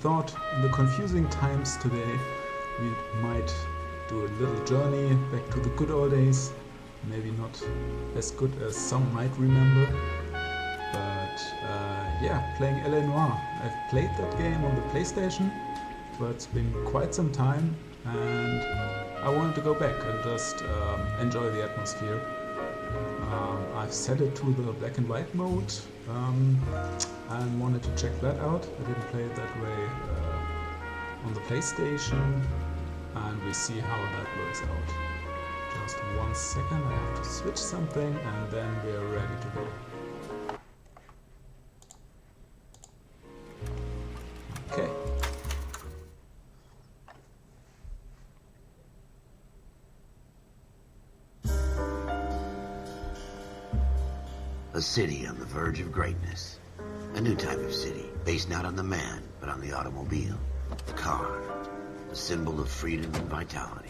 thought in the confusing times today we might do a little journey back to the good old days. Maybe not as good as some might remember, but yeah, playing LA Noir. I've played that game on the PlayStation, but it's been quite some time and I wanted to go back and just enjoy the atmosphere. I've set it to the black and white mode and wanted to check that out. I didn't play it that way on the PlayStation, and we see how that works out. Just 1 second, I have to switch something and then we're ready to go. Okay. A city on the verge of greatness. A new type of city, based not on the man, but on the automobile. The car. The symbol of freedom and vitality.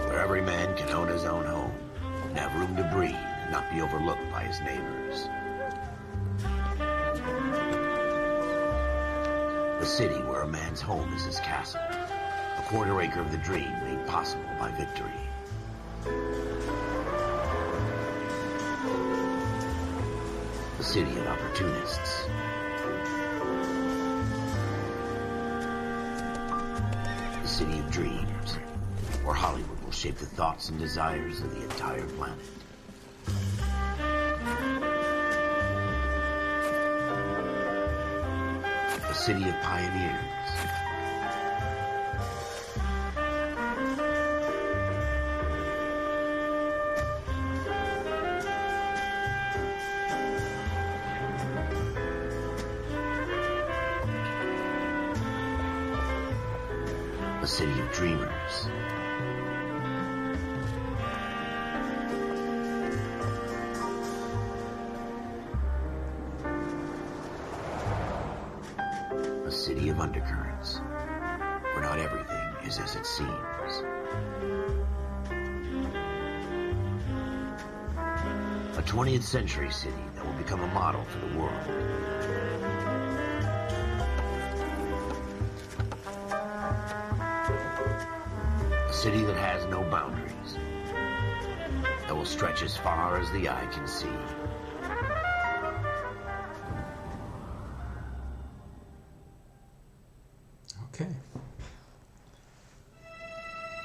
Where every man can own his own home, and have room to breathe and not be overlooked by his neighbors. The city where a man's home is his castle. A quarter acre of the dream made possible by victory. The city of opportunists. The city of dreams, where Hollywood will shape the thoughts and desires of the entire planet. The city of pioneers. A city of dreamers. A city of undercurrents, where not everything is as it seems. A 20th century city that will become a model for the world. A city that has no boundaries, that will stretch as far as the eye can see. Okay.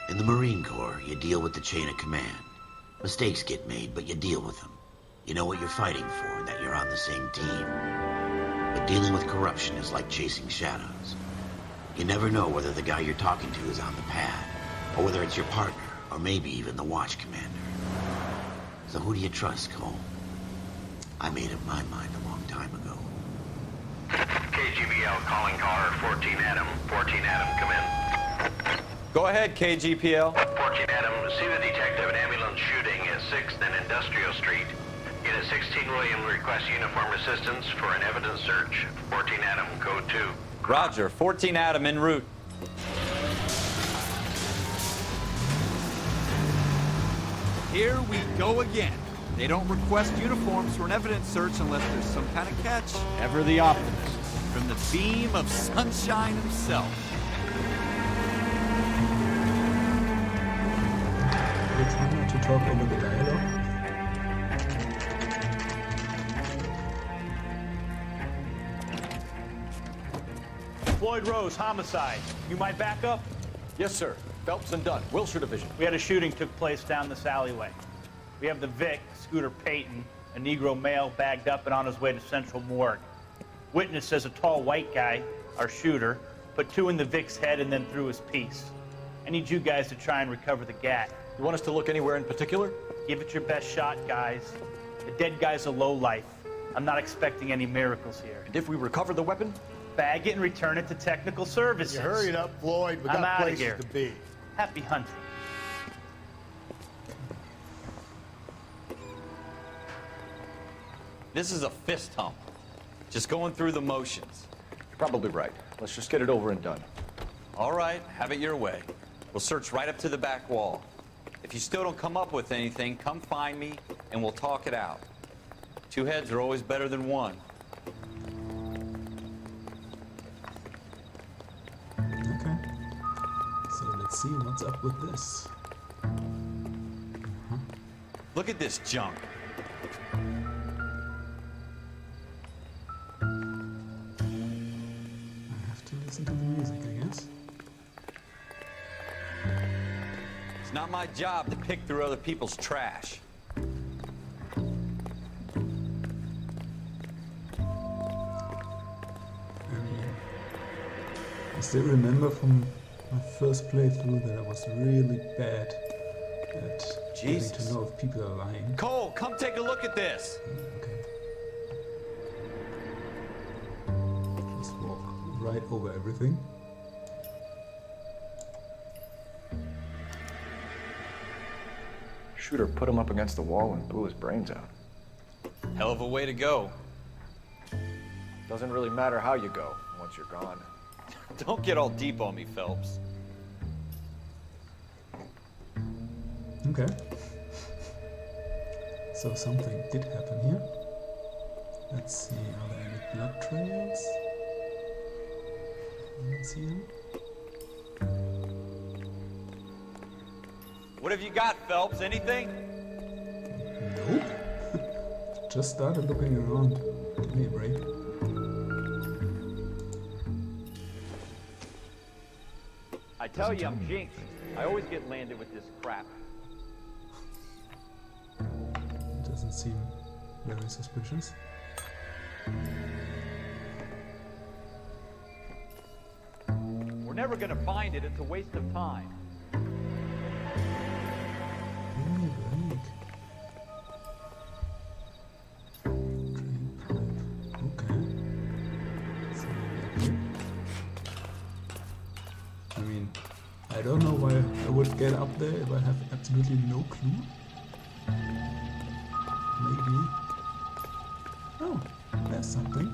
In the Marine Corps, you deal with the chain of command. Mistakes get made, but you deal with them. You know what you're fighting for and that you're on the same team. But dealing with corruption is like chasing shadows. You never know whether the guy you're talking to is on the pad, or whether it's your partner, or maybe even the watch commander. So who do you trust, Cole? I made up my mind a long time ago. KGBL calling car 14 Adam. 14 Adam, come in. Go ahead, KGPL. 14 Adam, see the detective at ambulance shooting at 6th and Industrial Street. Unit 16 William requests uniform assistance for an evidence search. 14 Adam, code 2. Roger, 14 Adam en route. Here we go again. They don't request uniforms for an evidence search unless there's some kind of catch. Ever the optimist. From the beam of sunshine himself. We're trying not to talk over the dialogue. Floyd Rose, homicide. You might back up? Yes, sir. Phelps and Dunn, Wilshire Division. We had a shooting took place down this alleyway. We have the Vic, Scooter Payton, a Negro male bagged up and on his way to Central Morgue. Witness says a tall white guy, our shooter, put 2 in the Vic's head and then threw his piece. I need you guys to try and recover the gat. You want us to look anywhere in particular? Give it your best shot, guys. The dead guy's a lowlife. I'm not expecting any miracles here. And if we recover the weapon? Bag it and return it to technical services. You hurried up, Floyd. We I'm got outta places here. to be. Happy hunting. This is a fist hump. Just going through the motions. You're probably right. Let's just get it over and done. All right, have it your way. We'll search right up to the back wall. If you still don't come up with anything, come find me, and we'll talk it out. Two heads are always better than one. Okay. So let's see what's up with this. Look at this junk. I have to listen to the music, I guess. It's not my job to pick through other people's trash. I still remember from my first playthrough that I was really bad at getting to Jesus. know if people are lying. Cole, come take a look at this. Okay. Just walk right over everything. Shooter put him up against the wall and blew his brains out. Hell of a way to go. Doesn't really matter how you go once you're gone. Don't get all deep on me, Phelps. Okay. So something did happen here. Let's see, are there any blood trails? I don't see them. What have you got, Phelps? Anything? Nope. Just started looking around. Give me a break. I tell you, I'm jinxed. I always get landed with this crap. Doesn't seem very suspicious. We're never gonna find it. It's a waste of time. Give me a break. Drain pipe. Okay. So maybe up here. I mean, I don't know why I would get up there if I have absolutely no clue. Maybe. Oh, there's something.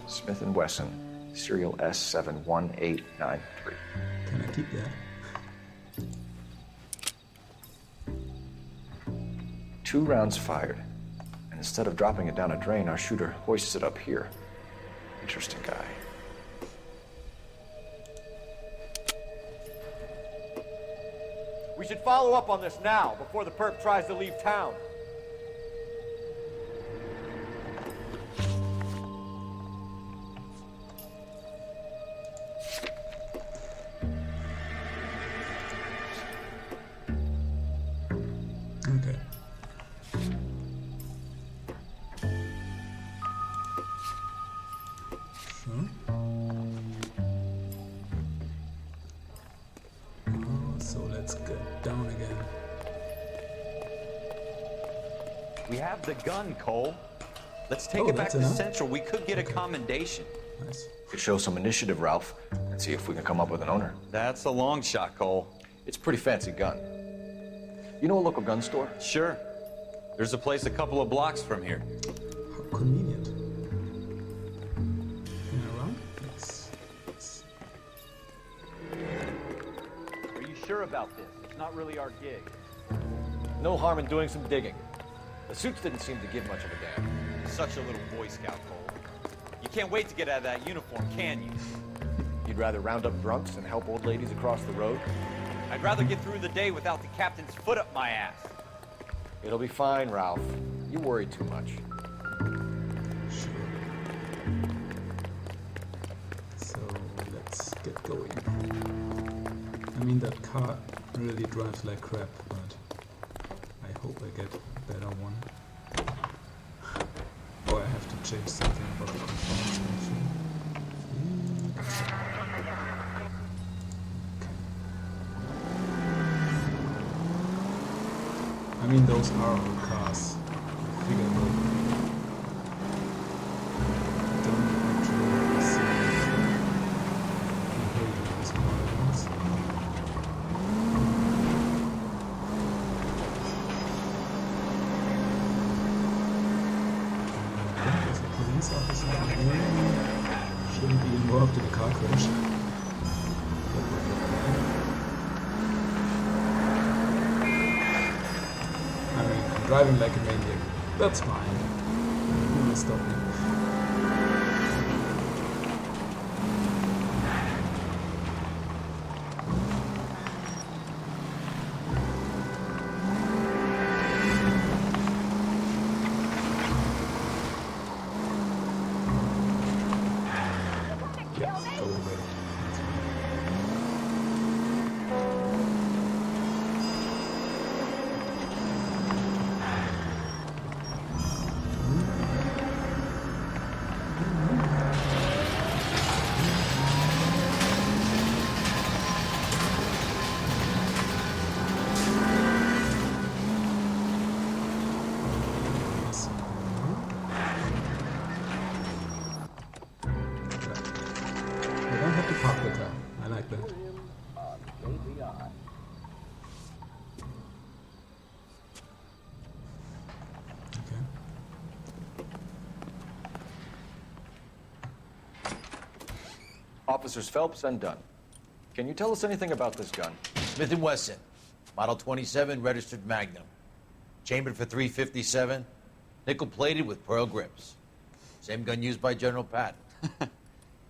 Smith & Wesson, serial S71893. Can I keep that? 2 rounds fired. And instead of dropping it down a drain, our shooter hoists it up here. Interesting guy. We should follow up on this now, before the perp tries to leave town. Okay. Sure. So let's get down again. We have the gun, Cole. Let's take Oh, it back that's to enough? Central. We could get a commendation. Nice. Could show some initiative, Ralph, and see if we can come up with an owner. That's a long shot, Cole. It's a pretty fancy gun. You know a local gun store? Sure. There's a place a couple of blocks from here. How convenient. Can I run? Yes. Are you sure about this? It's not really our gig. No harm in doing some digging. The suits didn't seem to give much of a damn. Such a little Boy Scout, Cole. You can't wait to get out of that uniform, can you? You'd rather round up drunks than help old ladies across the road? I'd rather get through the day without the captain's foot up my ass. It'll be fine, Ralph. You worry too much. Sure. So let's get going. I mean, that car really drives like crap, but I hope I get a better one. Or I have to change something about the controls actually. I mean, those are old cars. Figure it out. Don't actually see the behavior of these modern ones. There's a police officer who really shouldn't be involved in a car crash. driving like a maniac. That's fine. Who will stop me? Yeah, go away. That's fine. Yes. We don't have to park the car. I like that. Okay. Officers Phelps and Dunn. Can you tell us anything about this gun? Smith & Wesson, Model 27, registered Magnum. Chambered for .357, nickel-plated with pearl grips. Same gun used by General Patton.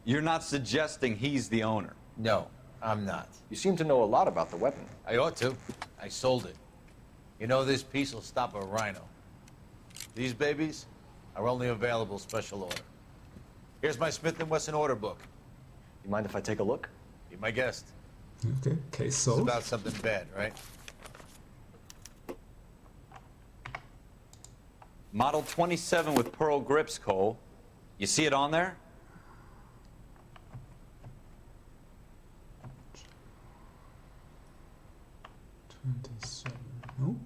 You're not suggesting he's the owner. No, I'm not. You seem to know a lot about the weapon. I ought to. I sold it. You know, this piece will stop a rhino. These babies are only available special order. Here's my Smith & Wesson order book. You mind if I take a look? Be my guest. Okay, case It's solved. about something bad, right? Model 27 with pearl grips, Cole. You see it on there? Nope.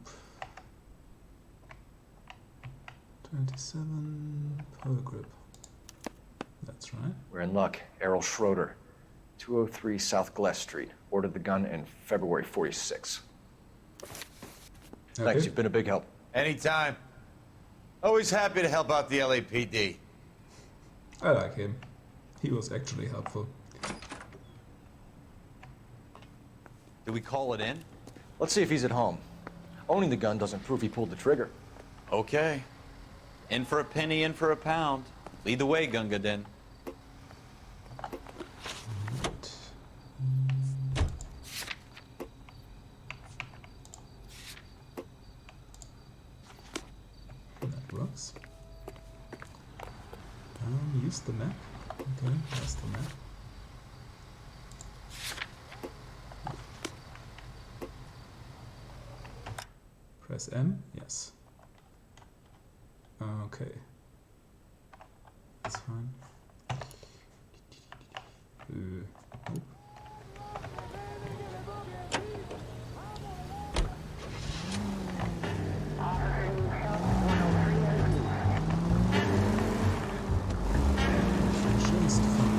27 pearl grip. That's right. We're in luck. Errol Schroeder, 203 South Glass Street. Ordered the gun in February '46. Thanks, Okay. you've been a big help. Anytime. Always happy to help out the LAPD. I like him. He was actually helpful. Do we call it in? Let's see if he's at home. Owning the gun doesn't prove he pulled the trigger. Okay. In for a penny, in for a pound. Lead the way, Gunga Din. That works. Use the map. Okay, that's the map. Press M, yes. Okay. That's fine. Nope. Just fine.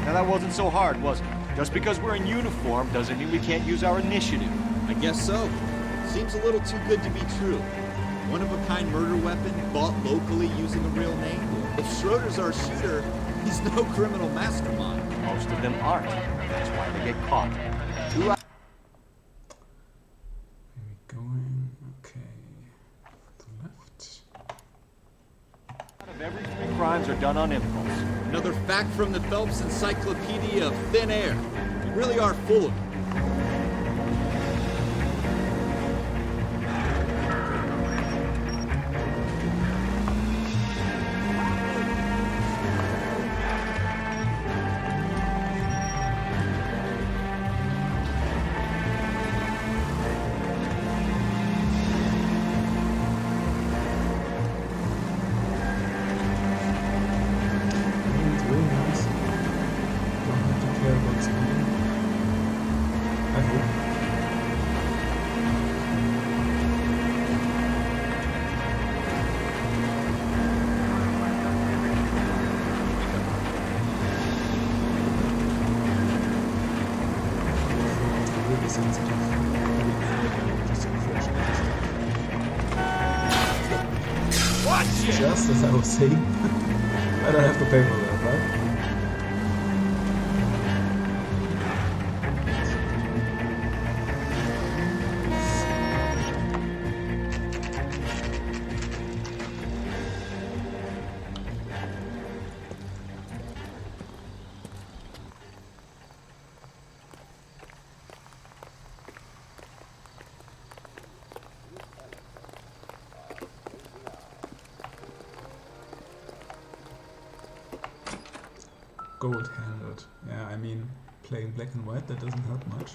Now that wasn't so hard, was it? Just because we're in uniform doesn't mean we can't use our initiative. I guess so. Seems a little too good to be true. One-of-a-kind murder weapon bought locally using a real name. If Schroeder's our shooter, he's no criminal mastermind. Most of them aren't. That's why they get caught. Where are we going? Okay. To the left. Out of every 3 crimes are done on impulse. Another fact from the Phelps Encyclopedia of Thin Air. You really are full of it. It's really nice. Don't have to care about speeding. I hope. Really sensitive. Just crash into stuff. shit! Just as I was saying, I don't have to pay for that, right? Gold-handed. Yeah, I mean, playing black and white, that doesn't help much.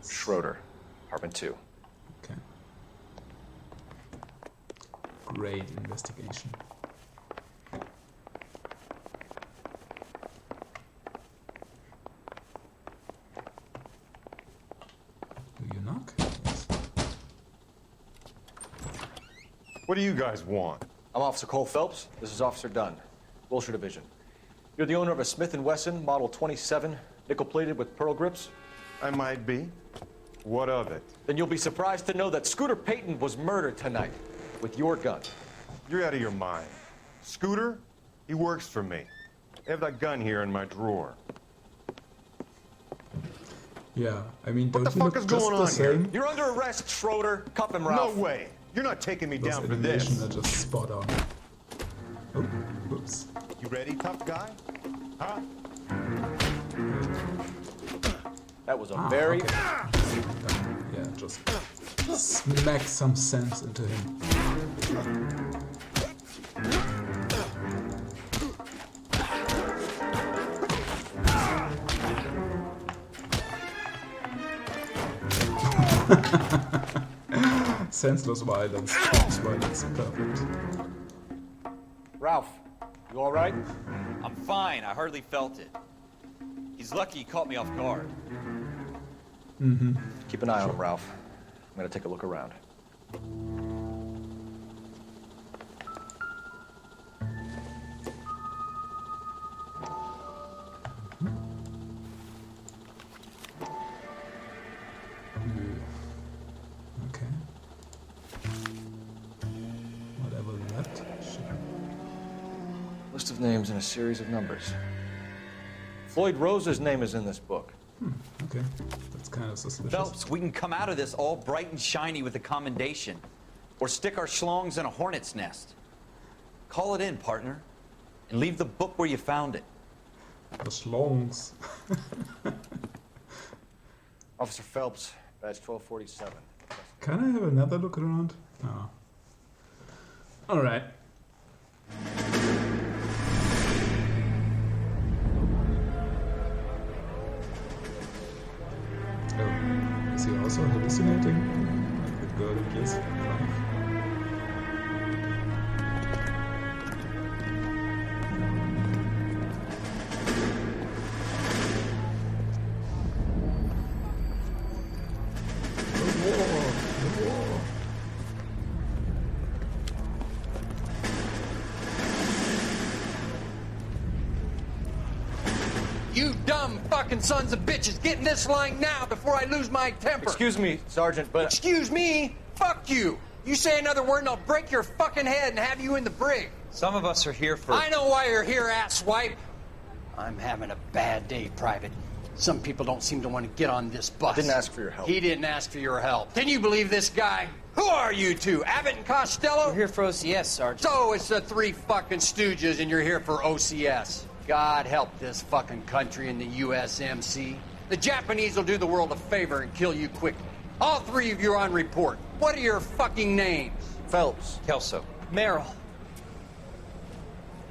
Schroeder, apartment 2. Okay. Great investigation. Do you knock? Yes. What do you guys want? I'm Officer Cole Phelps. This is Officer Dunn, Wilshire Division. You're the owner of a Smith & Wesson Model 27, nickel-plated with pearl grips? I might be. What of it? Then you'll be surprised to know that Scooter Payton was murdered tonight with your gun. You're out of your mind. Scooter? He works for me. I have that gun here in my drawer. Yeah, I mean, What don't the you fuck look is just going the on here? same? You're under arrest, Schroeder. Cuff him, No Ralph. way. You're not taking me Those down for animations this. are just spot on. Oh, whoops. You ready, tough guy? Huh? That was a very... Okay. Yeah, just smack some sense into him. Senseless violence, choice violence, perfect. Ralph, you all right? I'm fine. I hardly felt it. He's lucky he caught me off guard. Keep an eye on him, Ralph. I'm gonna take a look around. Okay. Whatever that should. List of names and a series of numbers. Floyd Rose's name is in this book. Okay, that's kind of suspicious. Phelps, we can come out of this all bright and shiny with a commendation. Or stick our schlongs in a hornet's nest. Call it in, partner. And leave the book where you found it. The schlongs. Officer Phelps, badge 1247. Can I have another look around? Oh. Alright. Oh, is he also hallucinating? Like the girl in years life? The war. You dumb fucking sons of bitches, get in this line now before I lose my temper. Excuse me, Sergeant, but... Excuse me? Fuck you. You say another word and I'll break your fucking head and have you in the brig. Some of us are here for... I know why you're here, asswipe. I'm having a bad day, Private. Some people don't seem to want to get on this bus. Didn't ask for your help. He didn't ask for your help. Can you believe this guy? Who are you two? Abbott and Costello? We're here for OCS, Sergeant. So it's the three fucking stooges and you're here for OCS. God help this fucking country and the USMC. The Japanese will do the world a favor and kill you quickly. All three of you are on report. What are your fucking names? Phelps. Kelso. Merrill.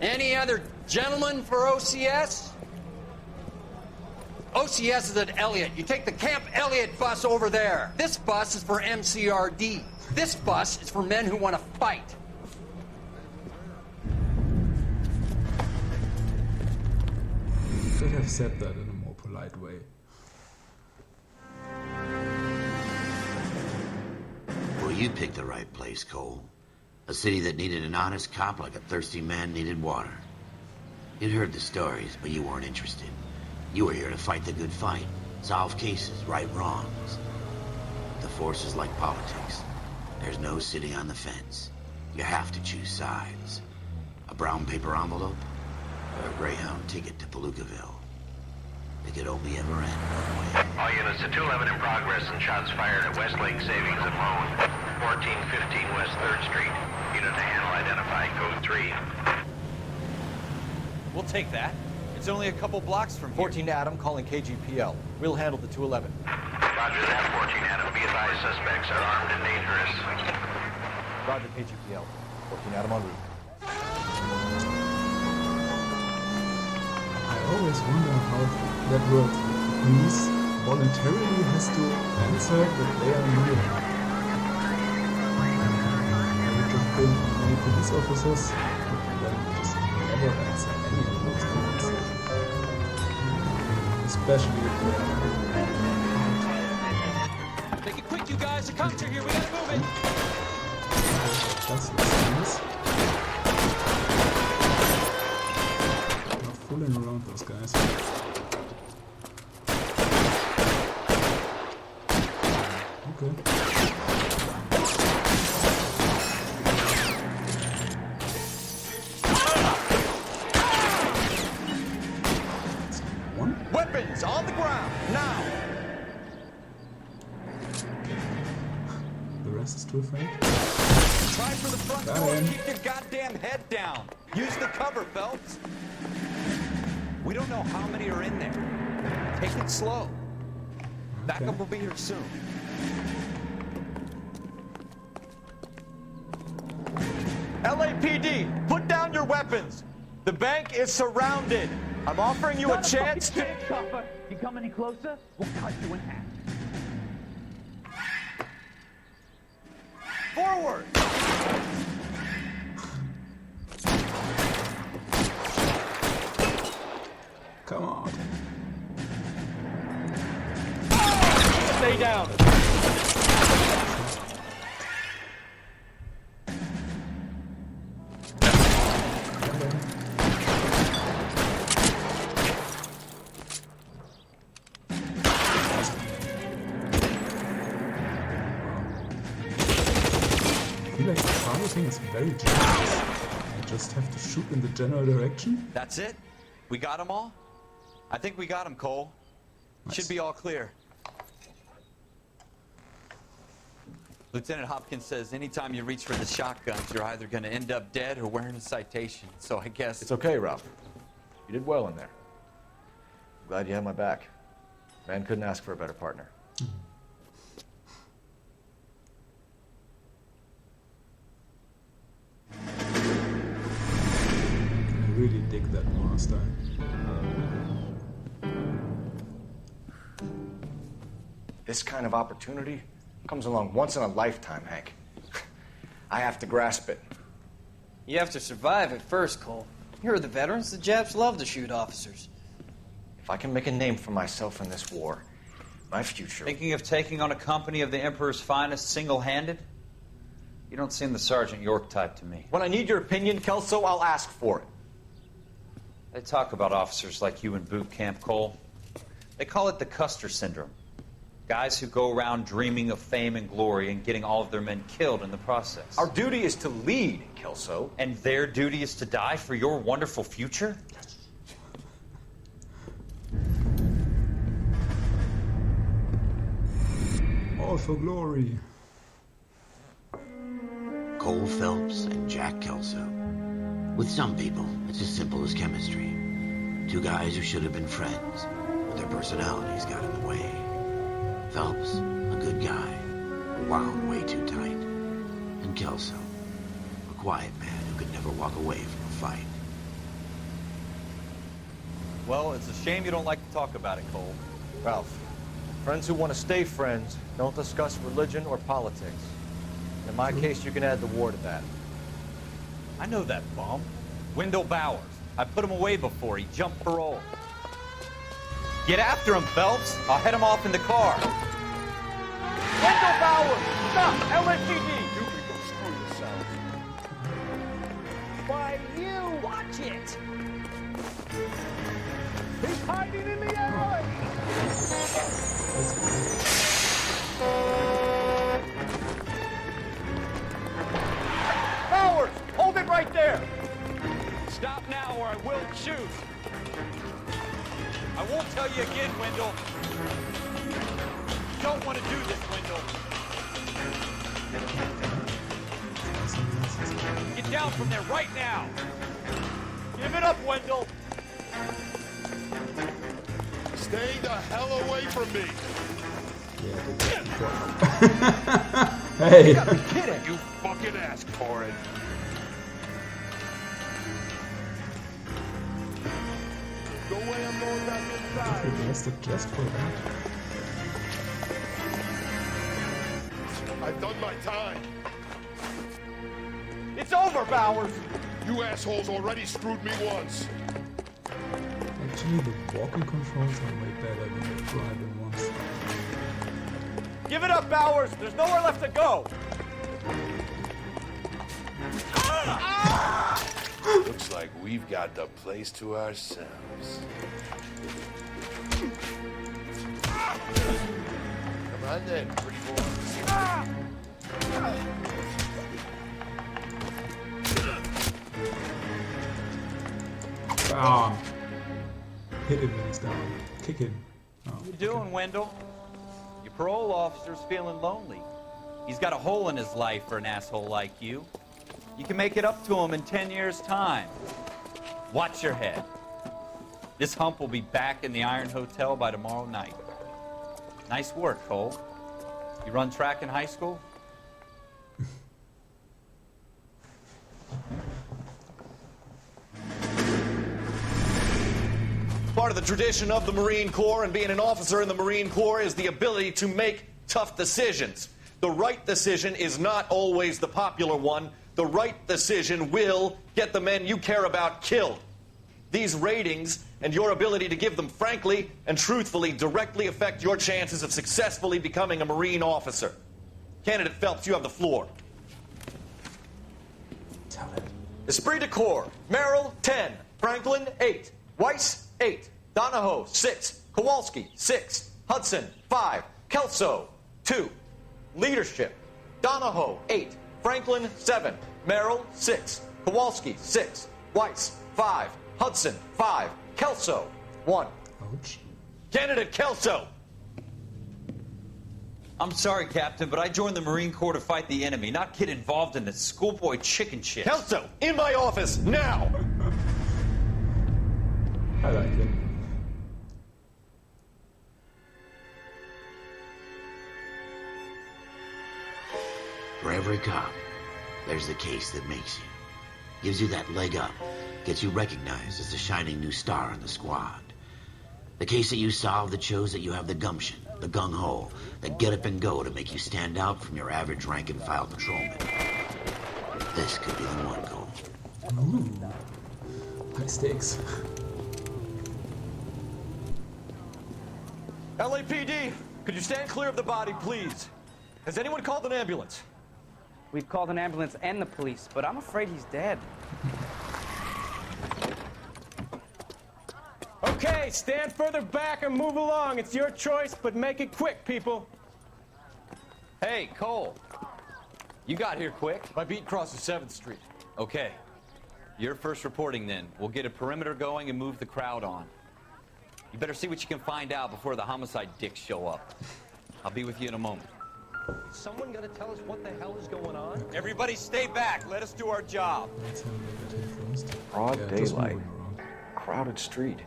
Any other gentlemen for OCS? OCS is at Elliott. You take the Camp Elliott bus over there. This bus is for MCRD. This bus is for men who want to fight. Could have said that in a more polite way. Well, you picked the right place, Cole. A city that needed an honest cop like a thirsty man needed water. You'd heard the stories, but you weren't interested. You were here to fight the good fight, solve cases, right wrongs. The force is like politics. There's no sitting on the fence. You have to choose sides. A brown paper envelope or a Greyhound ticket to Palookaville. It could only ever end one way. All units to 211 in progress and shots fired at Westlake Savings and Loan, 1415 West 3rd Street. Unit to handle identified, code 3. We'll take that. It's only a couple blocks from here. 14 Adam calling KGPL. We'll handle the 211. Roger that, 14 Adam. Be advised, suspects are armed and dangerous. Roger KGPL. 14 Adam en route. I always wonder how that works. The police voluntarily has to answer that they are new. I would just bring many police officers and then just never answer any of those calls. Especially if they are armed. Make it quick, you guys. The cops are here. We gotta move it. That's nice. Not fooling around those guys. Okay. One? Weapons on the ground, now! The rest is too afraid. Try for the front Got door. him. Keep your goddamn head down. Use the cover, Phelps. We don't know how many are in there. Take it slow. Backup will be here soon. LAPD, put down your weapons. The bank is surrounded. I'm offering you a chance to... You come any closer, we'll cut you in half. Forward! Come on. Stay down. I feel like the targeting is very generous. You just have to shoot in the general direction. That's it? We got them all? I think we got them, Cole. Nice. Should be all clear. Lieutenant Hopkins says anytime you reach for the shotguns, you're either going to end up dead or wearing a citation. So I guess... It's okay, Ralph. You did well in there. I'm glad you had my back. Man couldn't ask for a better partner. I really dig that Noir style. This kind of opportunity comes along once in a lifetime, Hank. I have to grasp it. You have to survive it first, Cole. Here are the veterans. The Japs love to shoot officers. If I can make a name for myself in this war, my future... Thinking of taking on a company of the Emperor's finest single-handed? You don't seem the Sergeant York type to me. When I need your opinion, Kelso, I'll ask for it. They talk about officers like you in boot camp, Cole. They call it the Custer syndrome. Guys who go around dreaming of fame and glory and getting all of their men killed in the process. Our duty is to lead, Kelso. And their duty is to die for your wonderful future? All for glory. Cole Phelps and Jack Kelso. With some people, it's as simple as chemistry. Two guys who should have been friends, but their personalities got in the way. Phelps, a good guy, wound way too tight. And Kelso, a quiet man who could never walk away from a fight. Well, it's a shame you don't like to talk about it, Cole. Ralph, friends who want to stay friends don't discuss religion or politics. In my case, you can add the war to that. I know that bum. Wendell Bowers. I put him away before. He jumped parole. Get after him, Phelps. I'll head him off in the car. Wendell Bowers! Stop! LAPD! You can go screw yourself. Why, you! Watch it! He's hiding in the alley! Stop now or I will shoot. I won't tell you again, Wendell. You don't want to do this, Wendell. Get down from there right now. Give it up, Wendell. Stay the hell away from me. Hey! You gotta be kidding. You fucking asked for it. Go away, I'm going back inside. Arrested just for that. I've done my time. It's over, Bowers. You assholes already screwed me once. Actually, the walking controls are way better than the driving ones. Give it up, Bowers. There's nowhere left to go. Looks like we've got the place to ourselves. Come on then, pretty boy. Bam! Hit him when he's down. Kick him. Oh, What you doing, Wendell? Your parole officer's feeling lonely. He's got a hole in his life for an asshole like you. You can make it up to him in 10 years' time. Watch your head. This hump will be back in the Iron Hotel by tomorrow night. Nice work, Cole. You run track in high school? Part of the tradition of the Marine Corps and being an officer in the Marine Corps is the ability to make tough decisions. The right decision is not always the popular one. The right decision will get the men you care about killed. These ratings and your ability to give them frankly and truthfully directly affect your chances of successfully becoming a Marine officer. Candidate Phelps, you have the floor. tell it. Esprit de Corps, Merrill, 10. Franklin, 8. Weiss, 8. Donahoe, 6. Kowalski, 6. Hudson, 5. Kelso, 2. Leadership, Donahoe, 8. Franklin, 7. Merrill, 6. Kowalski, 6. Weiss, 5. Hudson, 5. Kelso, 1. Ouch. Candidate Kelso. I'm sorry, Captain, but I joined the Marine Corps to fight the enemy, not get involved in this schoolboy chicken shit. Kelso, in my office, now! I like it. For every cop, there's the case that makes you. Gives you that leg up. Gets you recognized as the shining new star in the squad. The case that you solve that shows that you have the gumption, the gung-ho, the get up and go to make you stand out from your average rank-and-file patrolman. This could be the one, Cole. Ooh. High stakes. LAPD, could you stand clear of the body, please? Has anyone called an ambulance? We've called an ambulance and the police, but I'm afraid he's dead. Okay, stand further back and move along. It's your choice, but make it quick, people. Hey, Cole. You got here quick. My beat crosses 7th Street. Okay. You're first reporting then. We'll get a perimeter going and move the crowd on. You better see what you can find out before the homicide dicks show up. I'll be with you in a moment. Someone gotta tell us what the hell is going on? Everybody stay back. Let us do our job. Let's have a look at him first. Broad Yeah, just daylight. moving around. Crowded street.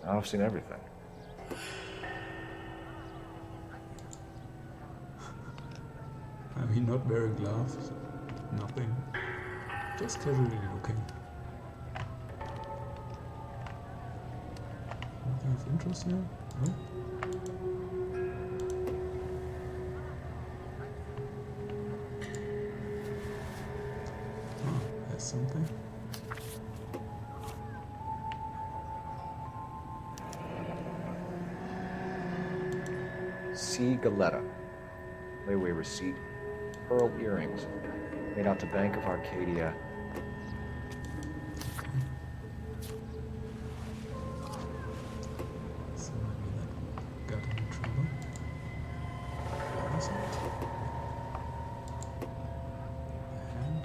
Now I've seen everything. I mean, not wearing gloves, nothing. Just casually looking. Nothing of interest here? No? Oh, there's something. C. Galetta. Layaway receipt. Pearl earrings. Made out to Bank of Arcadia. So maybe that got him in trouble. Where is it? And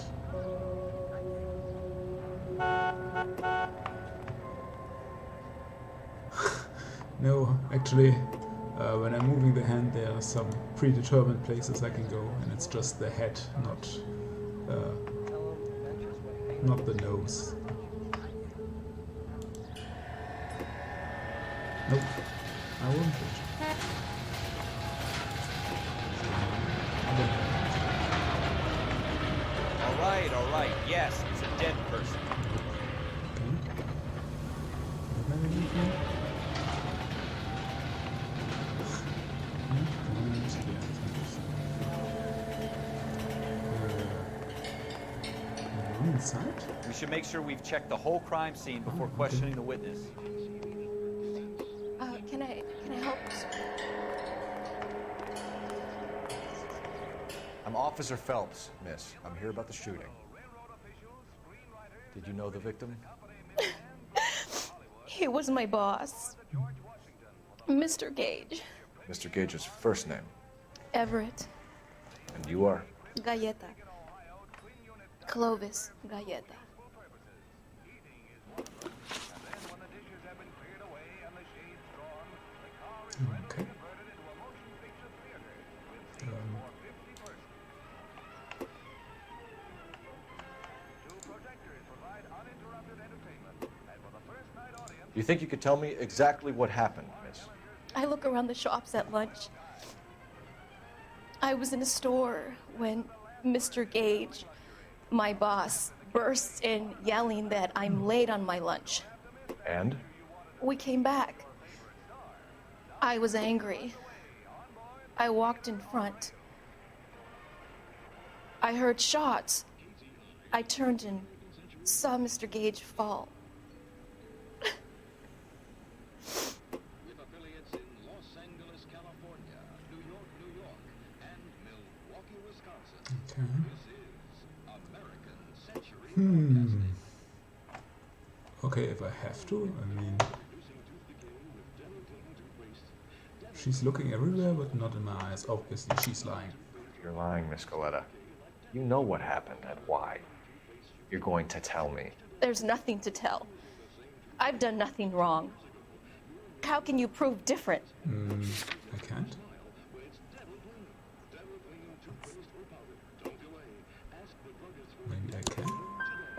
No, actually, when I'm moving the hand, there are some predetermined places I can go, and it's just the head, not the nose. Nope, I won't. All right, yes, it's a dead person. Inside? We should make sure we've checked the whole crime scene before questioning the witness. Can I help? I'm Officer Phelps, miss. I'm here about the shooting. Did you know the victim? He was my boss, Mr. Gage. Mr. Gage's first name. Everett. And you are? Galleta. Clovis Galleta. Okay. You think you could tell me exactly what happened, miss? I look around the shops at lunch. I was in a store when Mr. Gage, my boss, bursts in yelling that I'm late on my lunch. And? We came back. I was angry. I walked in front. I heard shots. I turned and saw Mr. Gage fall. Okay, if I have to, I mean... She's looking everywhere, but not in my eyes. Obviously, she's lying. You're lying, Miss Coletta. You know what happened and why. You're going to tell me. There's nothing to tell. I've done nothing wrong. How can you prove different? I can't. Maybe I can.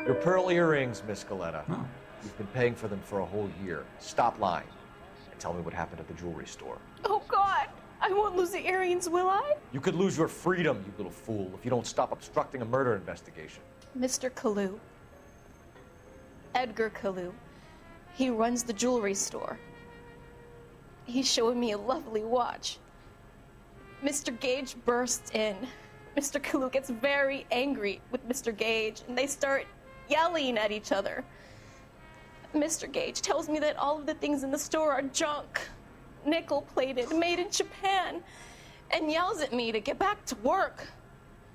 Your pearl earrings, Miss Coletta. Oh. You've been paying for them for a whole year. Stop lying and tell me what happened at the jewelry store. Oh, God! I won't lose the earrings, will I? You could lose your freedom, you little fool, if you don't stop obstructing a murder investigation. Mr. Kalu. Edgar Kalu. He runs the jewelry store. He's showing me a lovely watch. Mr. Gage bursts in. Mr. Kalu gets very angry with Mr. Gage, and they start yelling at each other. Mr. Gage tells me that all of the things in the store are junk, nickel-plated, made in Japan, and yells at me to get back to work.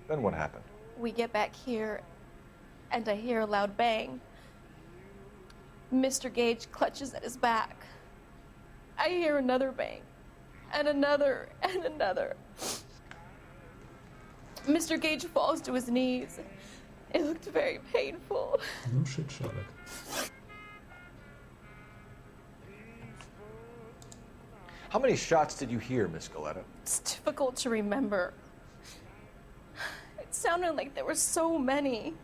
Then what happened? We get back here, and I hear a loud bang. Mr. Gage clutches at his back. I hear another bang, and another, and another. Mr. Gage falls to his knees. It looked very painful. No shit, Sherlock. How many shots did you hear, Miss Coletta? It's difficult to remember. It sounded like there were so many,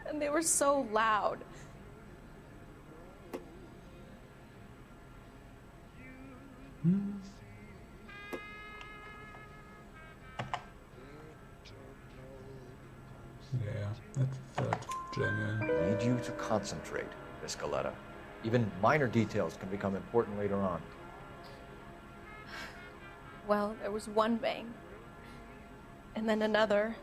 and they were so loud. Yeah, that felt genuine. I need you to concentrate, Miss Coletta. Even minor details can become important later on. Well, there was one bang, and then another,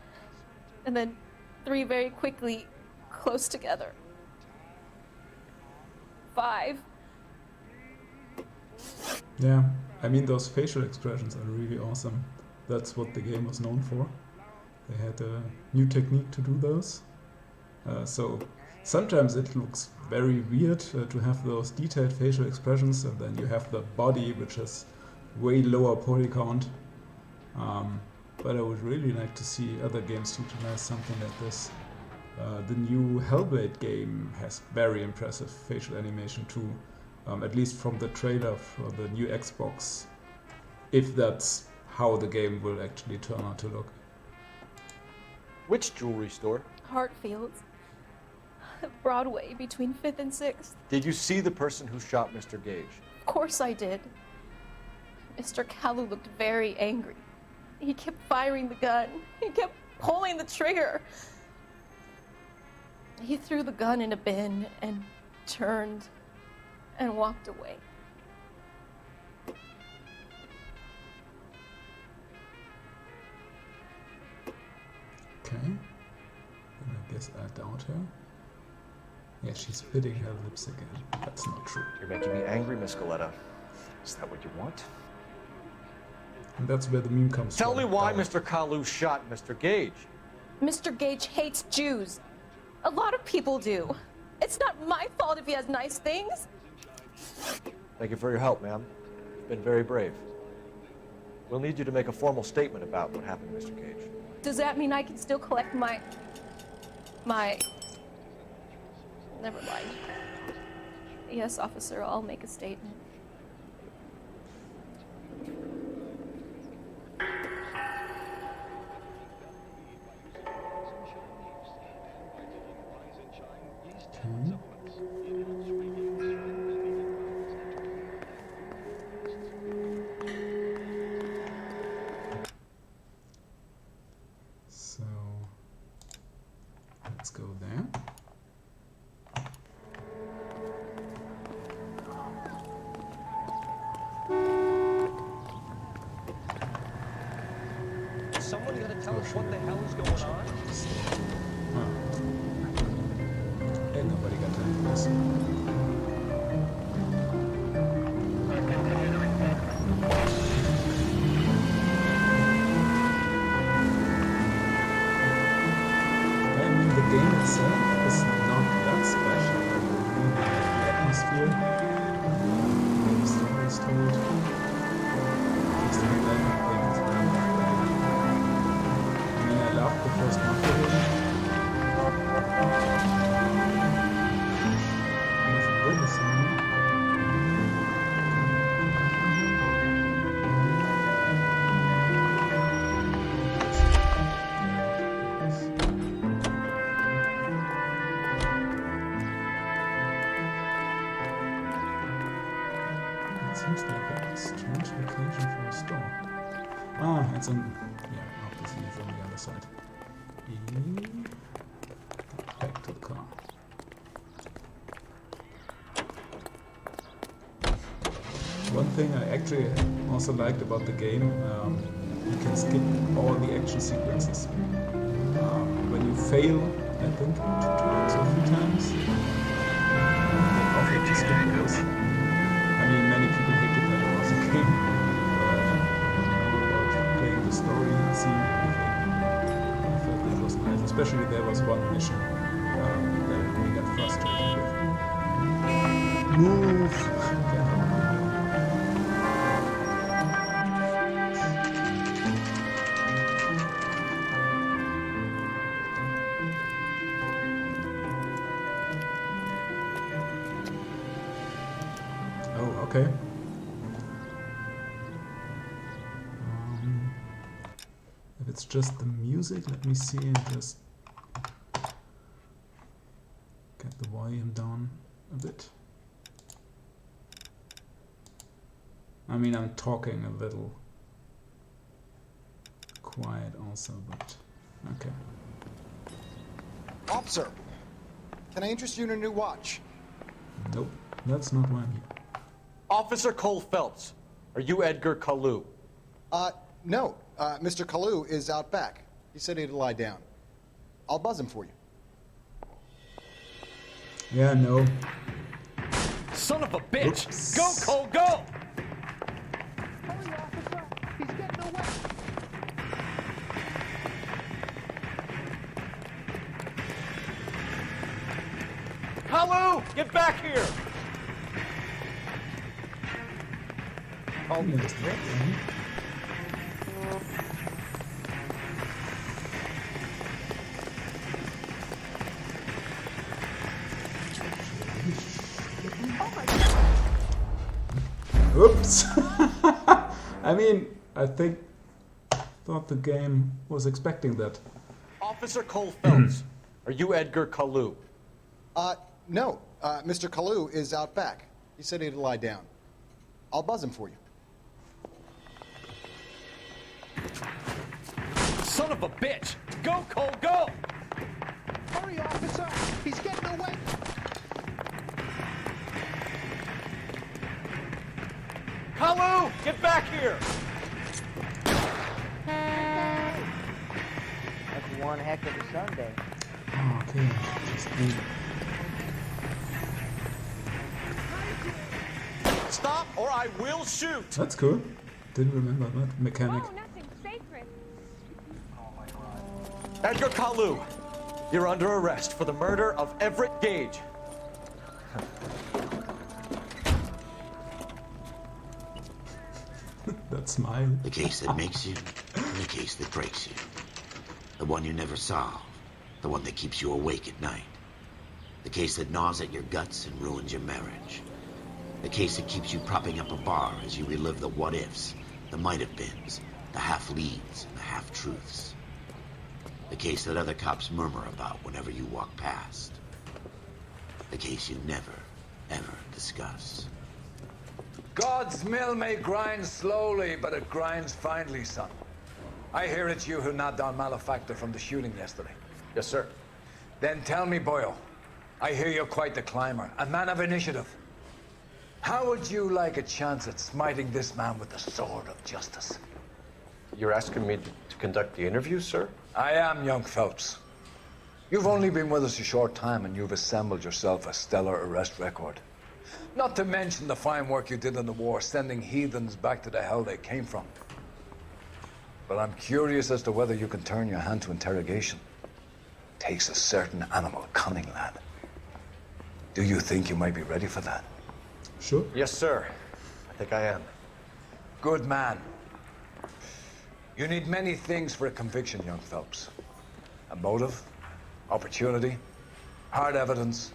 and then three very quickly, close together. 5. Yeah, I mean, those facial expressions are really awesome. That's what the game was known for. They had a new technique to do those. So sometimes it looks very weird to have those detailed facial expressions, and then you have the body, which is way lower poly count. But I would really like to see other games utilize something like this. The new Hellblade game has very impressive facial animation too, at least from the trailer for the new Xbox, if that's how the game will actually turn out to look. Which jewelry store? Hartfield's. Broadway, between 5th and 6th. Did you see the person who shot Mr. Gage? Of course I did. Mr. Kalu looked very angry. He kept firing the gun. He kept pulling the trigger. He threw the gun in a bin and turned and walked away. Okay. Then I guess I doubt her. Yeah, she's biting her lips again. That's not true. You're making me angry, Miss Galetta. Is that what you want? And that's where the meme comes from. Tell me why Mr. Kalu shot Mr. Gage. Mr. Gage hates Jews. A lot of people do. It's not my fault if he has nice things. Thank you for your help, ma'am. You've been very brave. We'll need you to make a formal statement about what happened to Mr. Gage. Does that mean I can still collect my... Never mind. Yes, officer, I'll make a statement. Okay. So let's go there. Someone gonna tell us what the hell is going on? Ain't nobody got time for this. I mean, the game itself is not that special, but really the atmosphere, the story is told. Just the development thing is very great. I mean, I loved the first Mafia game. It seems like a strange location for a store. Ah, it's on... yeah, obviously it's on the other side. Back to the car. One thing I actually also liked about the game, you can skip all the action sequences. When you fail, I think, 2 times or 3 times, they offer to skip those. I mean, many people hated that about the game, but about playing the story scene, I felt that was nice. Especially there was one mission that I really got frustrated with. Move! Oh, okay. If it's just the music, let me see and just get the volume down a bit. I mean, I'm talking a little quiet also, but okay. Officer, can I interest you in a new watch? Nope, that's not why I'm here. Officer Cole Phelps, are you Edgar Kalu? No. Mr. Kalu is out back. He said he'd lie down. I'll buzz him for you. Yeah, no. Son of a bitch! Oops. Go, Cole, go! Hurry, officer! He's getting away! Kalu, get back here! Oops. I mean, I thought the game was expecting that. Officer Cole Phelps, are you Edgar Kalu? No. Mr. Kalu is out back. He said he'd lie down. I'll buzz him for you. Son of a bitch! Go, Cole, go! Hurry, officer! He's getting away! Kalu, get back here! That's one heck of a Sunday. Oh, okay. Just leave. Stop or I will shoot! That's cool. Didn't remember that mechanic. Edgar Kalu, you're under arrest for the murder of Everett Gage. That smile. The case that makes you, and the case that breaks you. The one you never solve. The one that keeps you awake at night. The case that gnaws at your guts and ruins your marriage. The case that keeps you propping up a bar as you relive the what-ifs, the might-have-beens, the half-leads, and the half-truths. The case that other cops murmur about whenever you walk past. The case you never, ever discuss. God's mill may grind slowly, but it grinds finely, son. I hear it's you who nabbed down Malefactor from the shooting yesterday. Yes, sir. Then tell me, Boyle, I hear you're quite the climber, a man of initiative. How would you like a chance at smiting this man with the sword of justice? You're asking me to conduct the interview, sir? I am, young Phelps. You've only been with us a short time, and you've assembled yourself a stellar arrest record. Not to mention the fine work you did in the war, sending heathens back to the hell they came from. But I'm curious as to whether you can turn your hand to interrogation. Takes a certain animal cunning, lad. Do you think you might be ready for that? Sure. Yes, sir. I think I am. Good man. You need many things for a conviction, young Phelps. A motive, opportunity, hard evidence,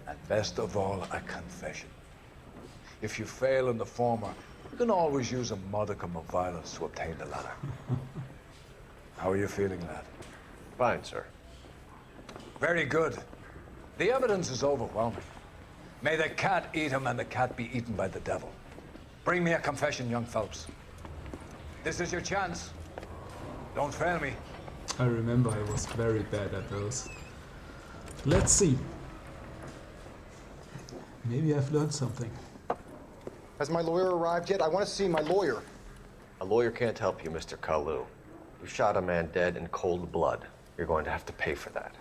and best of all, a confession. If you fail in the former, you can always use a modicum of violence to obtain the latter. How are you feeling, lad? Fine, sir. Very good. The evidence is overwhelming. May the cat eat him and the cat be eaten by the devil. Bring me a confession, young Phelps. This is your chance. Don't fail me. I remember I was very bad at those. Let's see. Maybe I've learned something. Has my lawyer arrived yet? I want to see my lawyer. A lawyer can't help you, Mr. Kalu. You shot a man dead in cold blood. You're going to have to pay for that.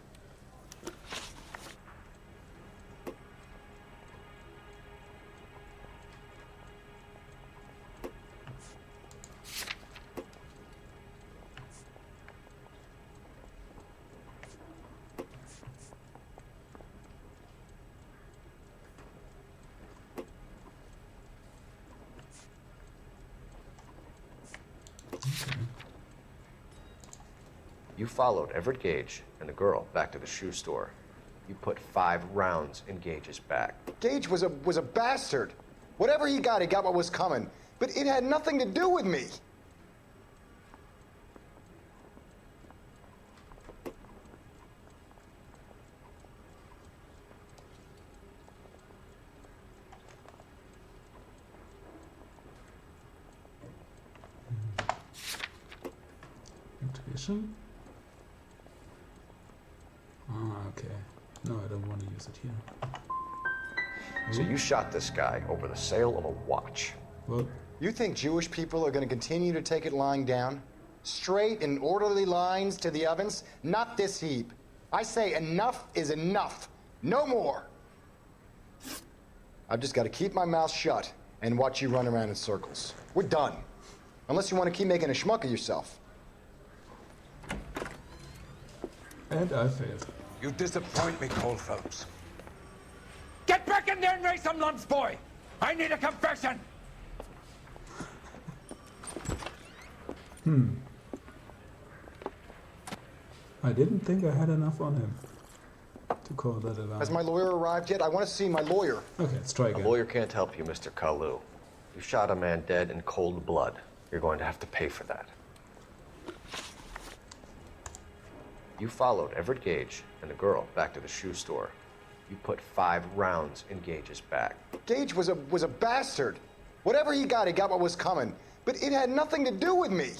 You followed Everett Gage and the girl back to the shoe store. You put 5 rounds in Gage's back. Gage was a bastard. Whatever he got what was coming. But it had nothing to do with me. Intuition? Ah, okay. No, I don't want to use it here. So you shot this guy over the sale of a watch. Well, you think Jewish people are going to continue to take it lying down? Straight and orderly lines to the ovens? Not this heap. I say enough is enough. No more. I've just got to keep my mouth shut and watch you run around in circles. We're done. Unless you want to keep making a schmuck of yourself. and I failed. You disappoint me, Cole Phelps. Get back in there and raise some lunch, boy! I need a confession! I didn't think I had enough on him to call that a lie. Has my lawyer arrived yet? I want to see my lawyer. Okay, let's try again. A lawyer can't help you, Mr. Kalu. You shot a man dead in cold blood. You're going to have to pay for that. You followed Everett Gage and the girl back to the shoe store. You put 5 rounds in Gage's back. Gage was a bastard. Whatever he got what was coming. But it had nothing to do with me.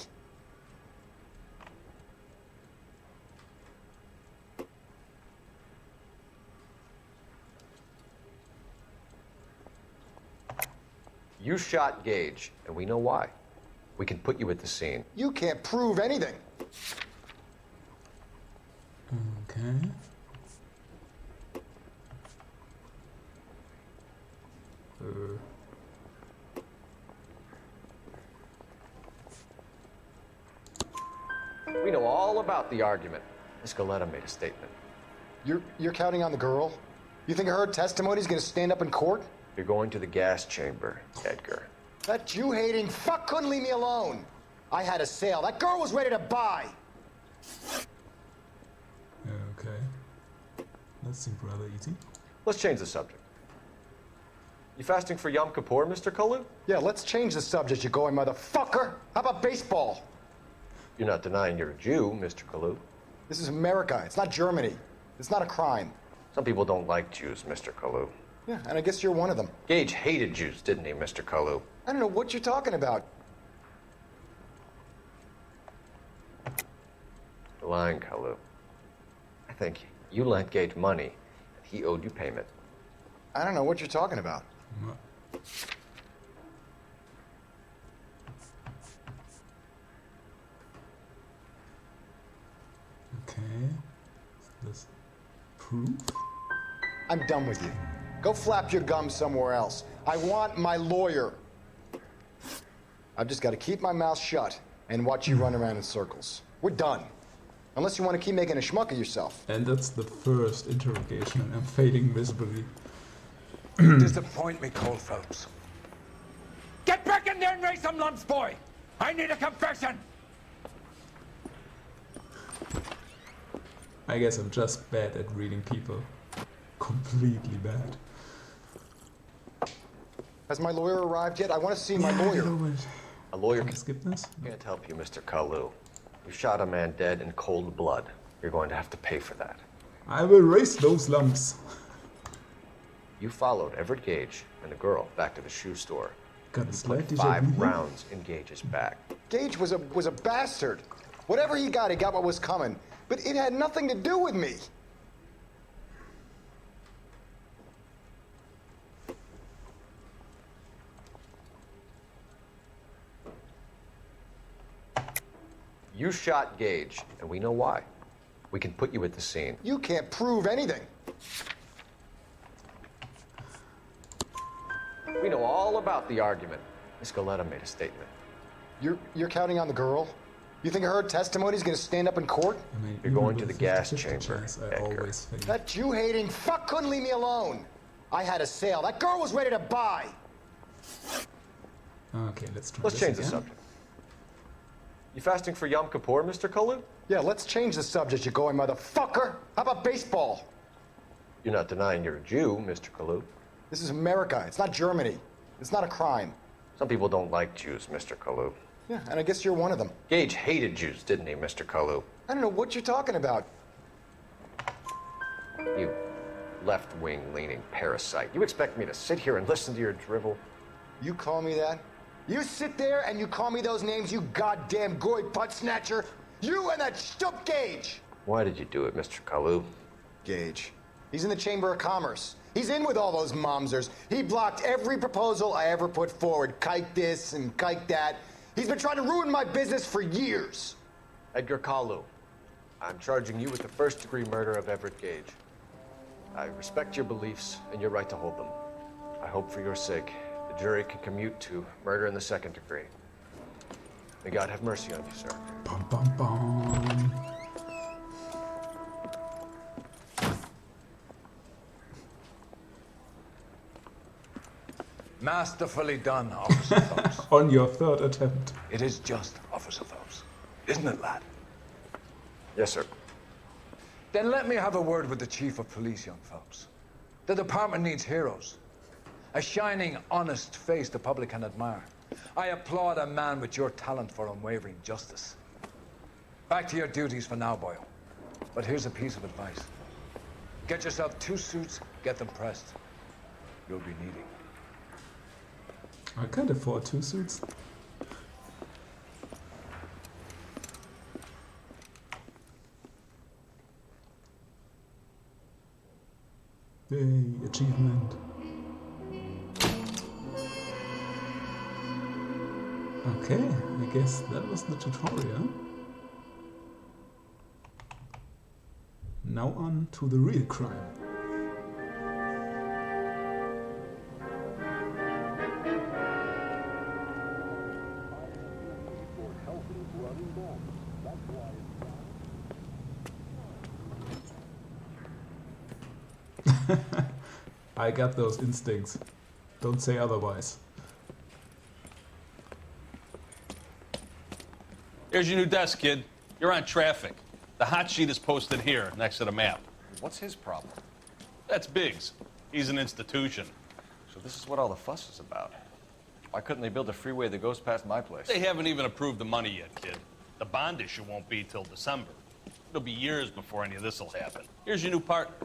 You shot Gage, and we know why. We can put you at the scene. You can't prove anything. Okay. We know all about the argument. Miss Galetta made a statement. You're counting on the girl? You think her testimony's gonna stand up in court? You're going to the gas chamber, Edgar. That Jew-hating fuck couldn't leave me alone. I had a sale. That girl was ready to buy. Okay. That seemed rather easy. Let's change the subject. You fasting for Yom Kippur, Mr. Kalu? Yeah, let's change the subject, you going motherfucker. How about baseball? You're not denying you're a Jew, Mr. Kalu. This is America. It's not Germany. It's not a crime. Some people don't like Jews, Mr. Kalu. Yeah, and I guess you're one of them. Gage hated Jews, didn't he, Mr. Kalu? I don't know what you're talking about. You're lying, Kalu. I think you lent Gage money, and he owed you payment. I don't know what you're talking about. Okay. This proof? I'm done with you. Go flap your gums somewhere else. I want my lawyer. I've just got to keep my mouth shut and watch you run around in circles. We're done. Unless you want to keep making a schmuck of yourself. And that's the first interrogation, and I'm fading visibly. You disappoint me, Cole Phelps. Get back in there and raise some lumps, boy! I need a confession! I guess I'm just bad at reading people. Completely bad. Has my lawyer arrived yet? I want to see my lawyer. A lawyer can skip this? Can't help you, Mr. Kalu. You shot a man dead in cold blood. You're going to have to pay for that. I will raise those lumps. You followed Everett Gage and the girl back to the shoe store. Got a You slight put déjà 5 vu here. rounds in Gage's back. Gage was a bastard. Whatever he got what was coming. But it had nothing to do with me. You shot Gage, and we know why. We can put you at the scene. You can't prove anything. We know all about the argument. Miss Galetta made a statement. You're counting on the girl? You think her testimony's gonna stand up in court? I mean, You're even going to with the gas 50-50 chamber, chance, I Edgar. always fade. That Jew-hating fuck couldn't leave me alone. I had a sale. That girl was ready to buy. Okay, let's try Let's this change the again. subject. You fasting for Yom Kippur, Mr. Kalu? Yeah, let's change the subject, you going motherfucker. How about baseball? You're not denying you're a Jew, Mr. Kalu. This is America. It's not Germany. It's not a crime. Some people don't like Jews, Mr. Kalu. Yeah, and I guess you're one of them. Gage hated Jews, didn't he, Mr. Kalu? I don't know what you're talking about. You left-wing leaning parasite. You expect me to sit here and listen to your drivel? You call me that? You sit there and you call me those names, you goddamn goy butt snatcher. You and that stup Gage. Why did you do it, Mr. Kalu? Gage. He's in the Chamber of Commerce. He's in with all those momsers. He blocked every proposal I ever put forward. Kike this and kike that. He's been trying to ruin my business for years. Edgar Kalu, I'm charging you with the first-degree murder of Everett Gage. I respect your beliefs and your right to hold them. I hope for your sake the jury can commute to murder in the second degree. May God have mercy on you, sir. Bum, bum, bum. Masterfully done, Officer Phelps. On your third attempt. It is just, Officer Phelps. Isn't it, lad? Yes, sir. Then let me have a word with the Chief of Police, young Phelps. The department needs heroes. A shining, honest face the public can admire. I applaud a man with your talent for unwavering justice. Back to your duties for now, boyo. But here's a piece of advice. Get yourself 2 suits, get them pressed. You'll be needing. I can't afford 2 suits. Yay, achievement. Okay, I guess that was the tutorial. Now on to the real crime. I got those instincts. Don't say otherwise. Here's your new desk, kid. You're on traffic. The hot sheet is posted here, next to the map. What's his problem? That's Biggs. He's an institution. So this is what all the fuss is about. Why couldn't they build a freeway that goes past my place? They haven't even approved the money yet, kid. The bond issue won't be till December. It'll be years before any of this will happen. Here's your new partner,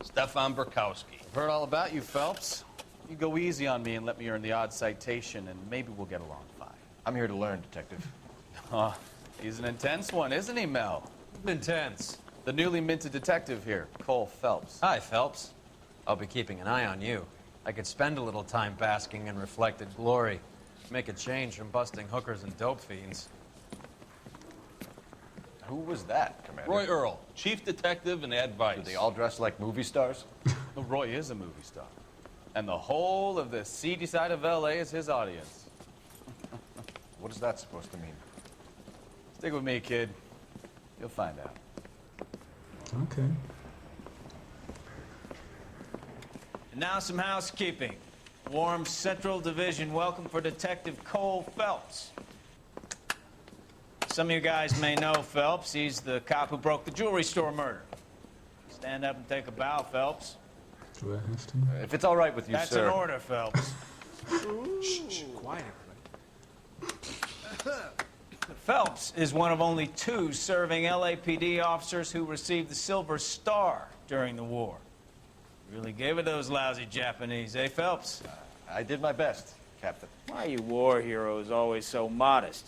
Stefan Burkowski. I've heard all about you, Phelps. You go easy on me and let me earn the odd citation, and maybe we'll get along fine. I'm here to learn, Detective. He's an intense one, isn't he, Mel? Intense. The newly minted detective here, Cole Phelps. Hi, Phelps. I'll be keeping an eye on you. I could spend a little time basking in reflected glory. Make a change from busting hookers and dope fiends. Who was that, Commander? Roy Earl, chief detective and advice. Do they all dress like movie stars? Well, Roy is a movie star. And the whole of the seedy side of L.A. is his audience. What is that supposed to mean? Stick with me, kid. You'll find out. Okay. And now some housekeeping. Warm Central Division welcome for Detective Cole Phelps. Some of you guys may know Phelps. He's the cop who broke the jewelry store murder. Stand up and take a bow, Phelps. Do I have to? If it's all right with you, That's sir. an order, Phelps. Shh, quiet. Phelps is one of only 2 serving LAPD officers who received the Silver Star during the war. Really gave it those lousy Japanese, eh, Phelps? I did my best, Captain. Why are you war heroes always so modest?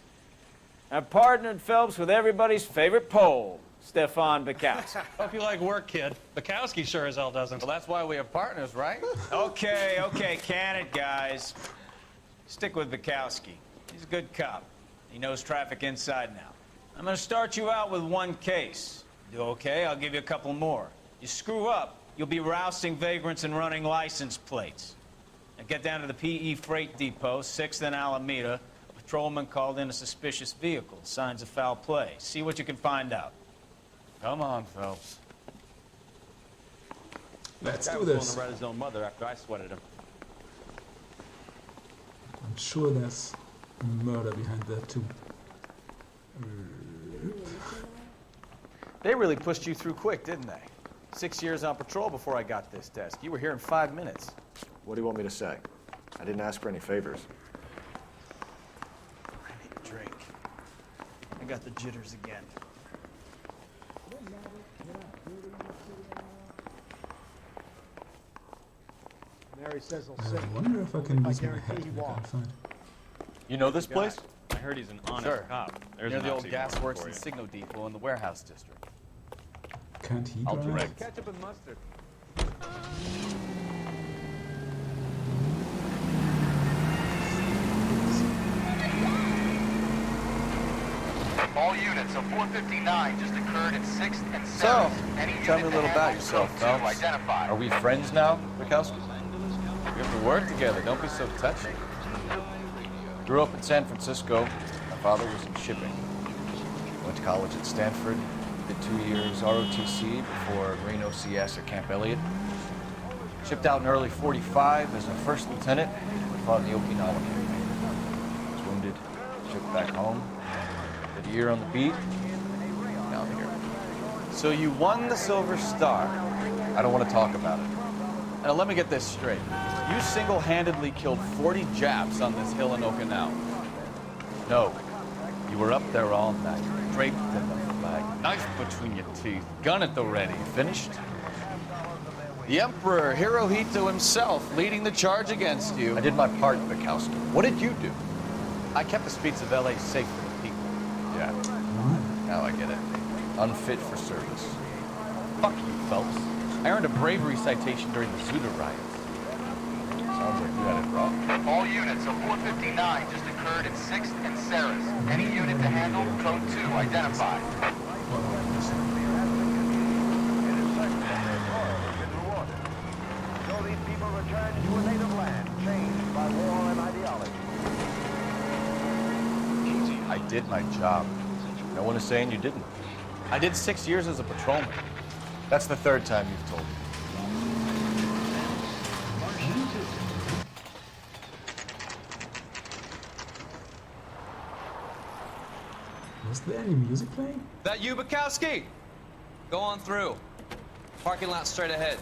I've partnered Phelps with everybody's favorite Pole, Stefan Burkowski. Hope you like work, kid. Bukowski sure as hell doesn't. Well, that's why we have partners, right? Okay, can it, guys. Stick with Bukowski. He's a good cop. He knows traffic inside now. I'm gonna start you out with 1 case. Do okay? I'll give you a couple more. You screw up, you'll be rousting vagrants and running license plates. Now get down to the PE Freight Depot, 6th and Alameda. A patrolman called in a suspicious vehicle. Signs of foul play. See what you can find out. Come on, Phelps. Let's Guy do was this. willing to rat his own mother after I sweated him. I'm sure there's murder behind that too. They really pushed you through quick, didn't they? 6 years on patrol before I got this desk. You were here in 5 minutes. What do you want me to say? I didn't ask for any favors. I need a drink. I got the jitters again. Mary says he'll I sing. wonder if I can use my guarantee hat. he I won't. can't find. You know this place? I heard he's an honest Sure. cop. There's Near an the old oxymoron gas works for and you. signal depot in the warehouse district. Can't he I'll drive? direct. Ketchup and mustard. All units of 459 just occurred in 6th and 7th. So, Any tell me a unit little to about handle yourself, code 2 Phelps. identified. Are we friends now, Bukowski? We have to work together. Don't be so touchy. Grew up in San Francisco. My father was in shipping. Went to college at Stanford. Did 2 years ROTC before Green OCS at Camp Elliott. Shipped out in early '45 as a first lieutenant. Fought in the Okinawa campaign. Was wounded. Shipped back home. Did a year on the beat. Now I'm here. So you won the Silver Star. I don't want to talk about it. Now let me get this straight. You single-handedly killed 40 Japs on this hill in Okinawa. No. You were up there all night, draped in the flag, knife between your teeth, gun at the ready. Finished? The Emperor Hirohito himself leading the charge against you. I did my part, Bukowski. What did you do? I kept the streets of LA safe for the people. Yeah. Now I get it. Unfit for service. Fuck you, Phelps. I earned a bravery citation during the Zuda riots. Sounds like you had it rough. All units, a 459 just occurred at 6th and Sarah's. Any unit to handle, code 2, identify. So these people return to a native land, changed by war and ideology. I did my job. No one is saying you didn't. I did 6 years as a patrolman. That's the third time you've told me. Was there any music playing? That you, Bukowski? Go on through. Parking lot straight ahead.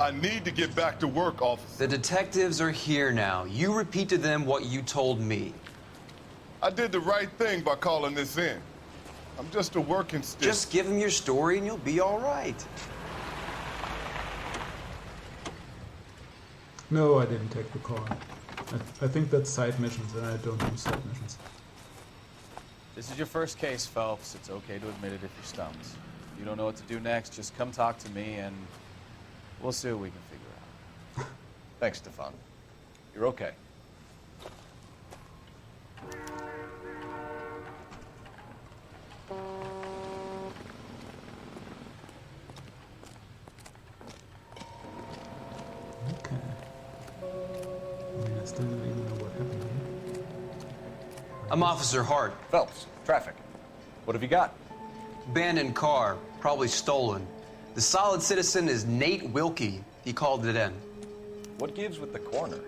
I need to get back to work, officer. The detectives are here now. You repeat to them what you told me. I did the right thing by calling this in. I'm just a working stick. Just give them your story and you'll be all right. No, I didn't take the call. I think that's side missions, and I don't do side missions. This is your first case, Phelps. It's okay to admit it if you're stumped. If you don't know what to do next, just come talk to me and we'll see what we can figure out. Thanks, Stefan. You're okay. Okay. I mean, I still don't even know what happened here. I'm Officer Hart. Phelps, traffic. What have you got? Abandoned car, probably stolen. The solid citizen is Nate Wilkie. He called it in. What gives with the coroner?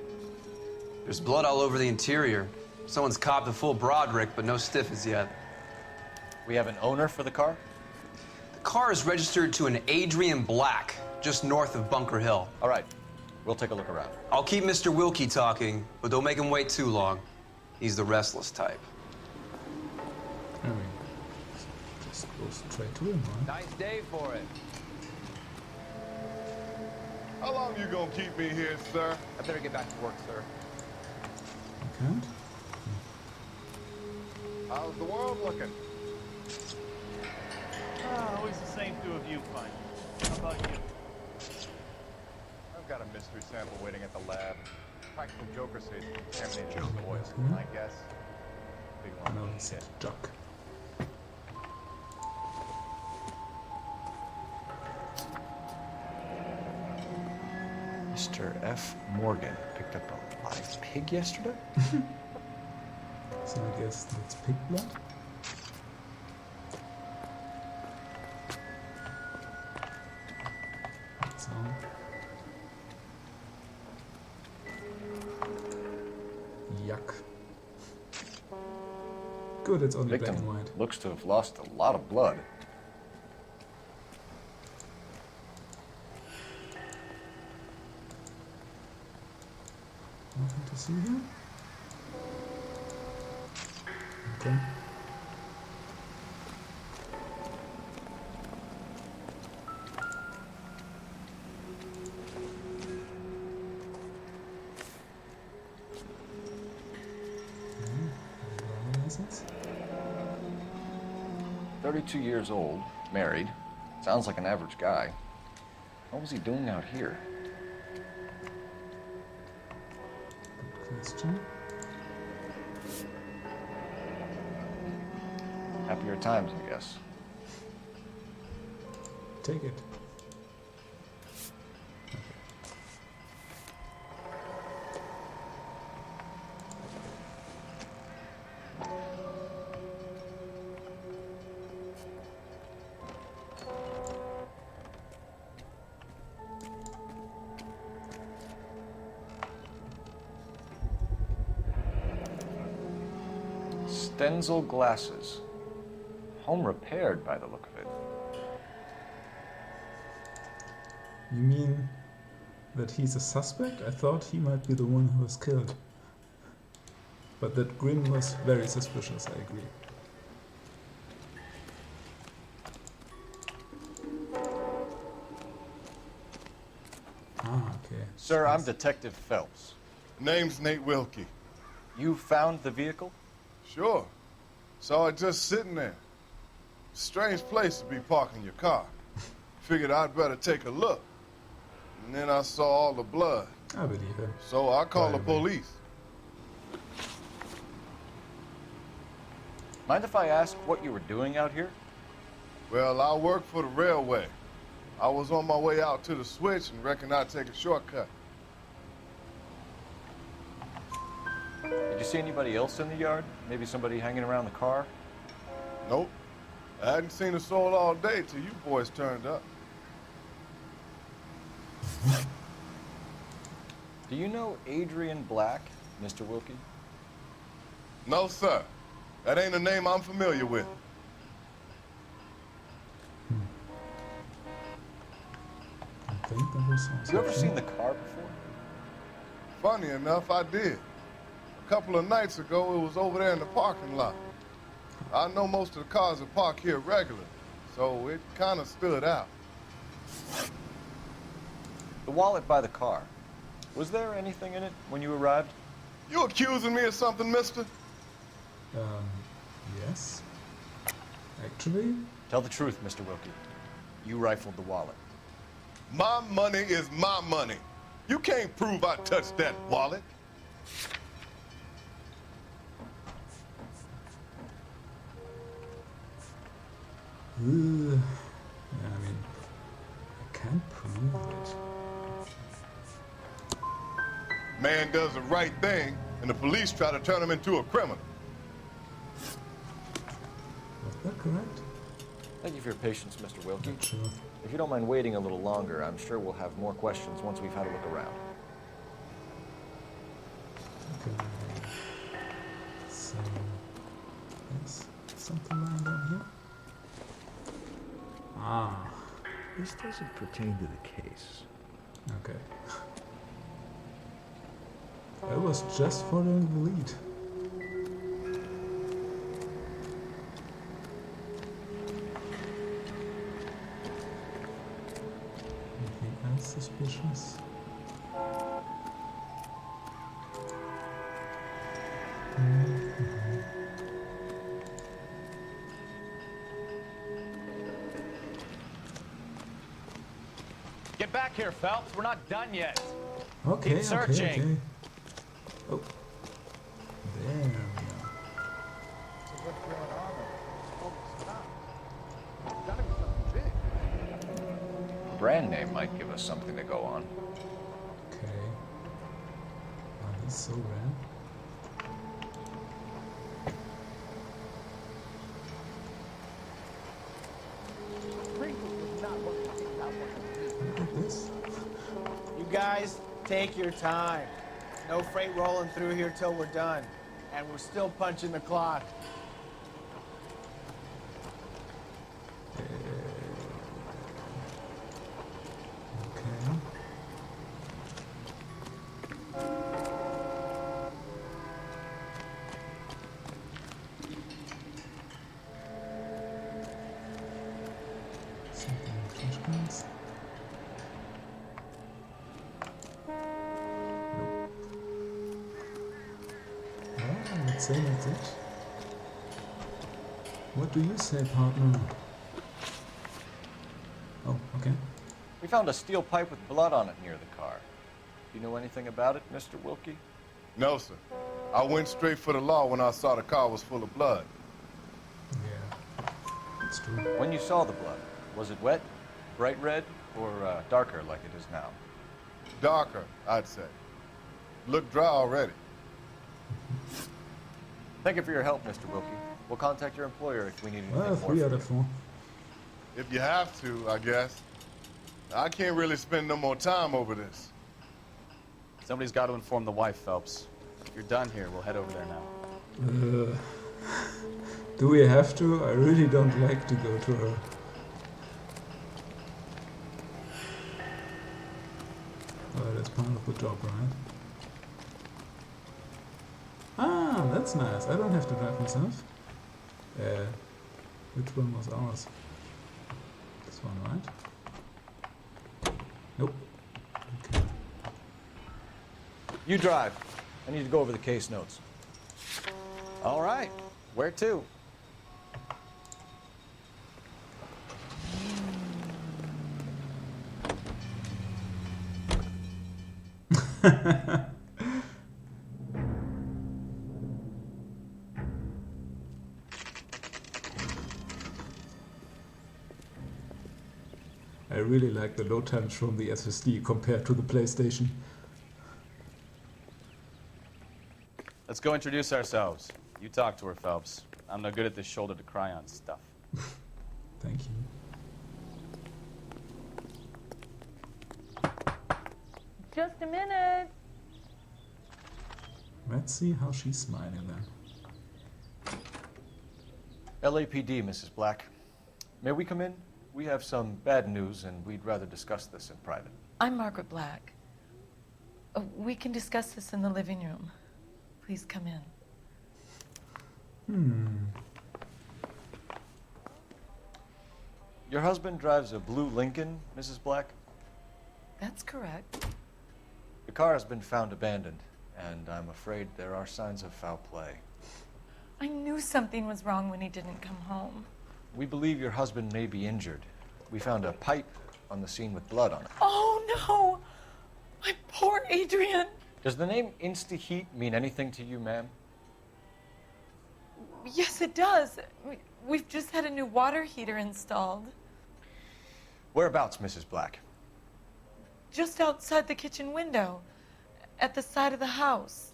There's blood all over the interior. Someone's copped a full Broderick, but no stiff as yet. We have an owner for the car? The car is registered to an Adrian Black, just north of Bunker Hill. All right. We'll take a look around. I'll keep Mr. Wilkie talking, but don't make him wait too long. He's the restless type. I mean, just go straight to him, right? Nice day for it. How long you gonna keep me here, sir? I better get back to work, sir. I can't? How's the world looking? Always the same to a viewfinder. How about you? I've got a mystery sample waiting at the lab. Practical Joker says it's contaminated with oil. Hmm? I guess. Big one. No, he said Jock. Mr. F. Morgan picked up a live pig yesterday? So I guess that's pig blood? That's all. Yuck. Good, it's only black and white. Looks to have lost a lot of blood. Nothing to see here? Okay. License? 32 years old, married. Sounds like an average guy. What was he doing out here? Question. Happier times, I guess. Take it. Stenzel glasses. home repaired by the look of it. You mean that he's a suspect? I thought he might be the one who was killed. But that grin was very suspicious, I agree. Ah, okay. Sir, I'm Detective Phelps. Name's Nate Wilkie. You found the vehicle? Sure. Saw it just sitting there. Strange place to be parking your car. Figured I'd better take a look. And then I saw all the blood. I believe him. So I called the police. Mind if I ask what you were doing out here? Well, I work for the railway. I was on my way out to the switch and reckoned I'd take a shortcut. Did you see anybody else in the yard? Maybe somebody hanging around the car? Nope. I hadn't seen a soul all day till you boys turned up. Do you know Adrian Black, Mr. Wilkie? No, sir. That ain't a name I'm familiar with. I think that was You ever seen the car before? Funny enough, I did. A couple of nights ago, it was over there in the parking lot. I know most of the cars are parked here regularly, so it kind of stood out. The wallet by the car. Was there anything in it when you arrived? You accusing me of something, mister? Yes. Actually? Tell the truth, Mr. Wilkie. You rifled the wallet. My money is my money. You can't prove I touched that wallet. Yeah, I mean, I can't prove it. Man does the right thing, and the police try to turn him into a criminal. Was that correct? Thank you for your patience, Mr. Wilkie. Not sure. If you don't mind waiting a little longer, I'm sure we'll have more questions once we've had a look around. Okay. So, there's something lying down here. Ah. This doesn't pertain to the case. Okay. I was just following the lead. Anything else suspicious? Get back here, Phelps. We're not done yet. Okay, Keep searching. okay. Oh. There we are. What's going on? Oh, stop. It's gotta be something big. Brand name might give us something to go on. Okay. Oh, this is so rare. Look at this. You guys, take your time. No freight rolling through here till we're done. And we're still punching the clock. Okay. Something in trash cans. Nope. Ah, let's say that's it. What do you say, partner? Oh, okay. We found a steel pipe with blood on it near the car. Do you know anything about it, Mr. Wilkie? No, sir. I went straight for the law when I saw the car was full of blood. Yeah, that's true. When you saw the blood, was it wet, bright red, or darker like it is now? Darker, I'd say. Looked dry already. Thank you for your help, Mr. Wilkie. We'll contact your employer if we need anything Well, more. 3 out of 4. If you have to, I guess. I can't really spend no more time over this. Somebody's got to inform the wife, Phelps. If you're done here, we'll head over there now. Do we have to? I really don't like to go to her. Oh, that's part of the job, right? Ah, that's nice. I don't have to drive myself. Which one was ours? This one, right? Nope. Okay. You drive. I need to go over the case notes. All right. Where to? I really like the load times from the SSD compared to the PlayStation. Let's go introduce ourselves. You talk to her, Phelps. I'm no good at this shoulder to cry on stuff. Thank you. Just a minute. Let's see how she's smiling then. LAPD, Mrs. Black. May we come in? We have some bad news, and we'd rather discuss this in private. I'm Margaret Black. We can discuss this in the living room. Please come in. Your husband drives a blue Lincoln, Mrs. Black? That's correct. The car has been found abandoned, and I'm afraid there are signs of foul play. I knew something was wrong when he didn't come home. We believe your husband may be injured. We found a pipe on the scene with blood on it. Oh, no! My poor Adrian! Does the name Insta-Heat mean anything to you, ma'am? Yes, it does. We've just had a new water heater installed. Whereabouts, Mrs. Black? Just outside the kitchen window, at the side of the house.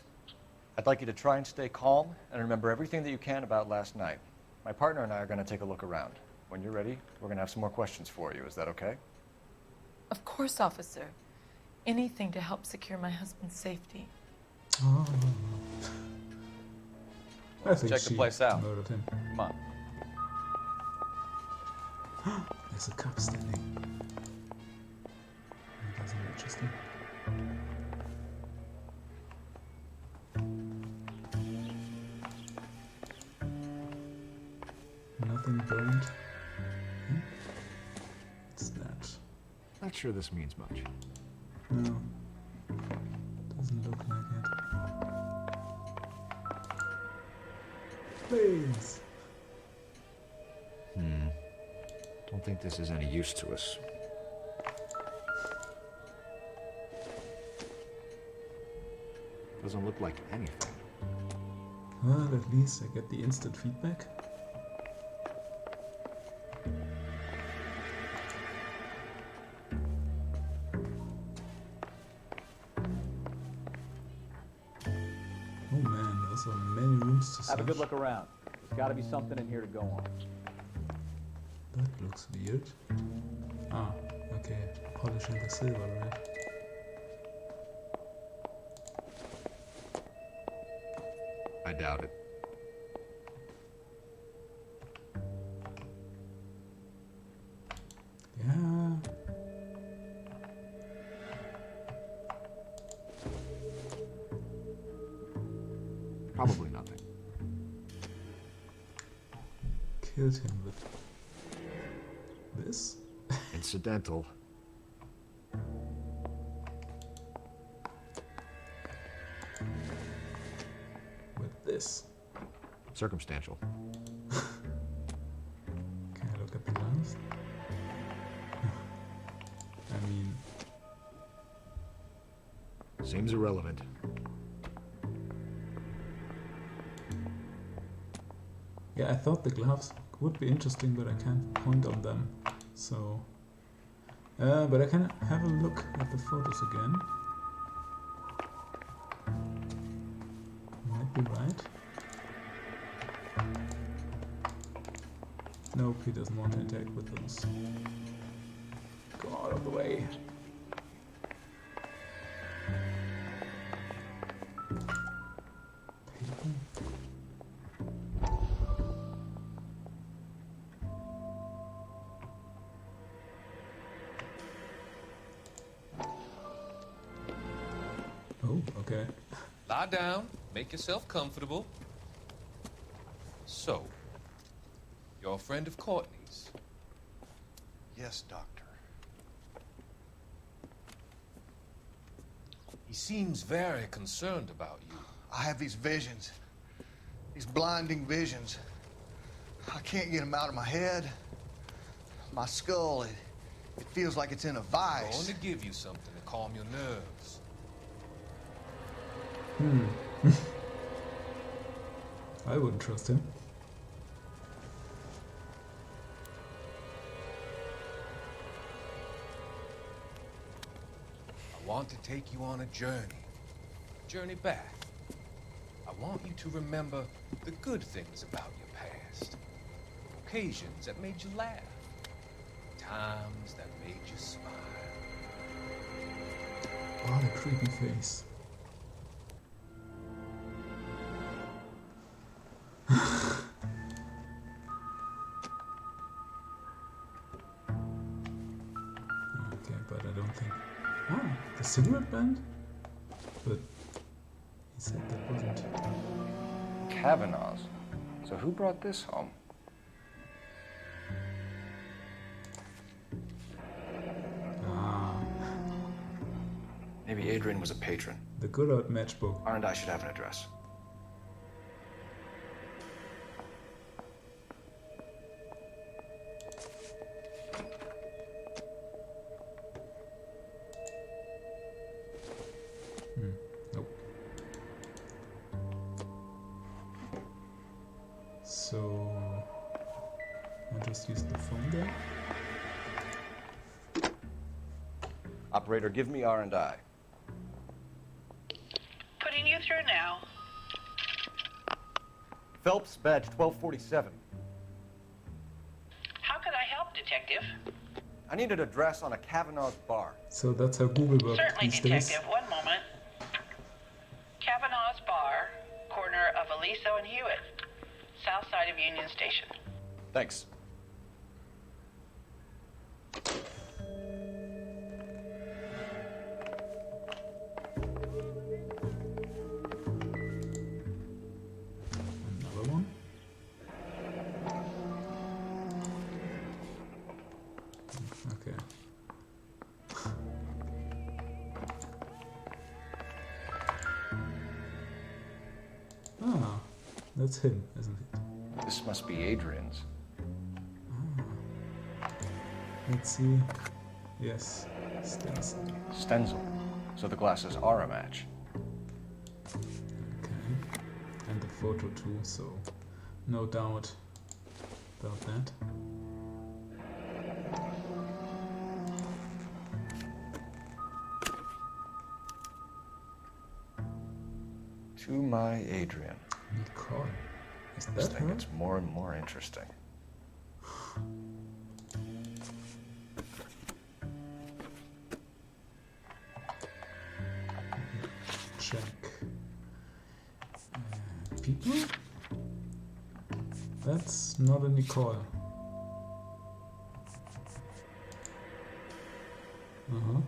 I'd like you to try and stay calm and remember everything that you can about last night. My partner and I are going to take a look around. When you're ready, we're going to have some more questions for you. Is that okay? Of course, officer. Anything to help secure my husband's safety. Oh. Let's check the place out. Murdered him. Come on. There's a cop standing. That's interesting. Nothing burned. What's that? Not sure this means much. No. Doesn't look like it. Please. Don't think this is any use to us. Doesn't look like anything. Well, at least I get the instant feedback. Oh man, there's so many rooms to search. Have a good look around. There's got to be something in here to go on. That looks weird. Ah, okay. Polishing the silver, right? I doubt it. Yeah. Probably nothing. Killed him with this? Incidental. With this. Circumstantial. Can I look at the gloves? I mean... Seems irrelevant. Yeah, I thought the gloves would be interesting, but I can't point on them. So... but I can have a look at the photos again. Might be right. Nope, he doesn't want to interact with those. Go out of the way. Oh, okay. Lie down, make yourself comfortable. So, you're a friend of Courtney's? Yes, Doctor. He seems very concerned about you. I have these visions. These blinding visions. I can't get them out of my head. My skull, it feels like it's in a vice. I'm going to give you something to calm your nerves. I wouldn't trust him. I want to take you on a journey back. I want you to remember the good things about your past. Occasions that made you laugh. Times that made you smile. What a creepy face. Okay, but I don't think... Ah, the cigarette band? But he said that wasn't... Kavanaugh's. So who brought this home? Maybe Adrian was a patron. The good old matchbook. R&I should have an address. Nope. So I just used the phone there. Operator, give me R&I. Putting you through now. Phelps, badge 1247. How can I help, Detective? I need an address on a Kavanaugh's bar. So that's how Google works Certainly, these Detective. days. 1 moment. Kavanaugh's Bar, corner of Aliso and Hewitt, south side of Union Station. Thanks. Another one. Okay. Ah, that's him, isn't it? This must be Adrian's. Let's see. Yes, stencil. Stencil. So the glasses are a match. Okay. And the photo too, so no doubt about that. To my Adrian. Nicole. Is This that thing her? gets more and more interesting. Check. People? That's not a Nicole. Uh-huh.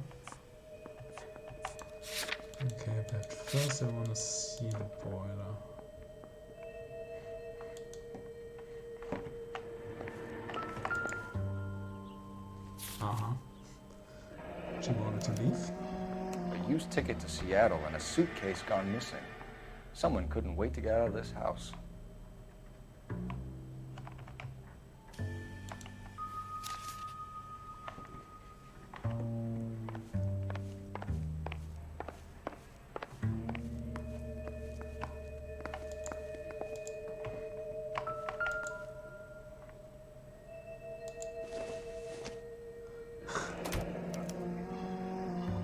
Okay, but first I want to see the boiler. Uh-huh. She wanted to leave? A used ticket to Seattle and a suitcase gone missing. Someone couldn't wait to get out of this house.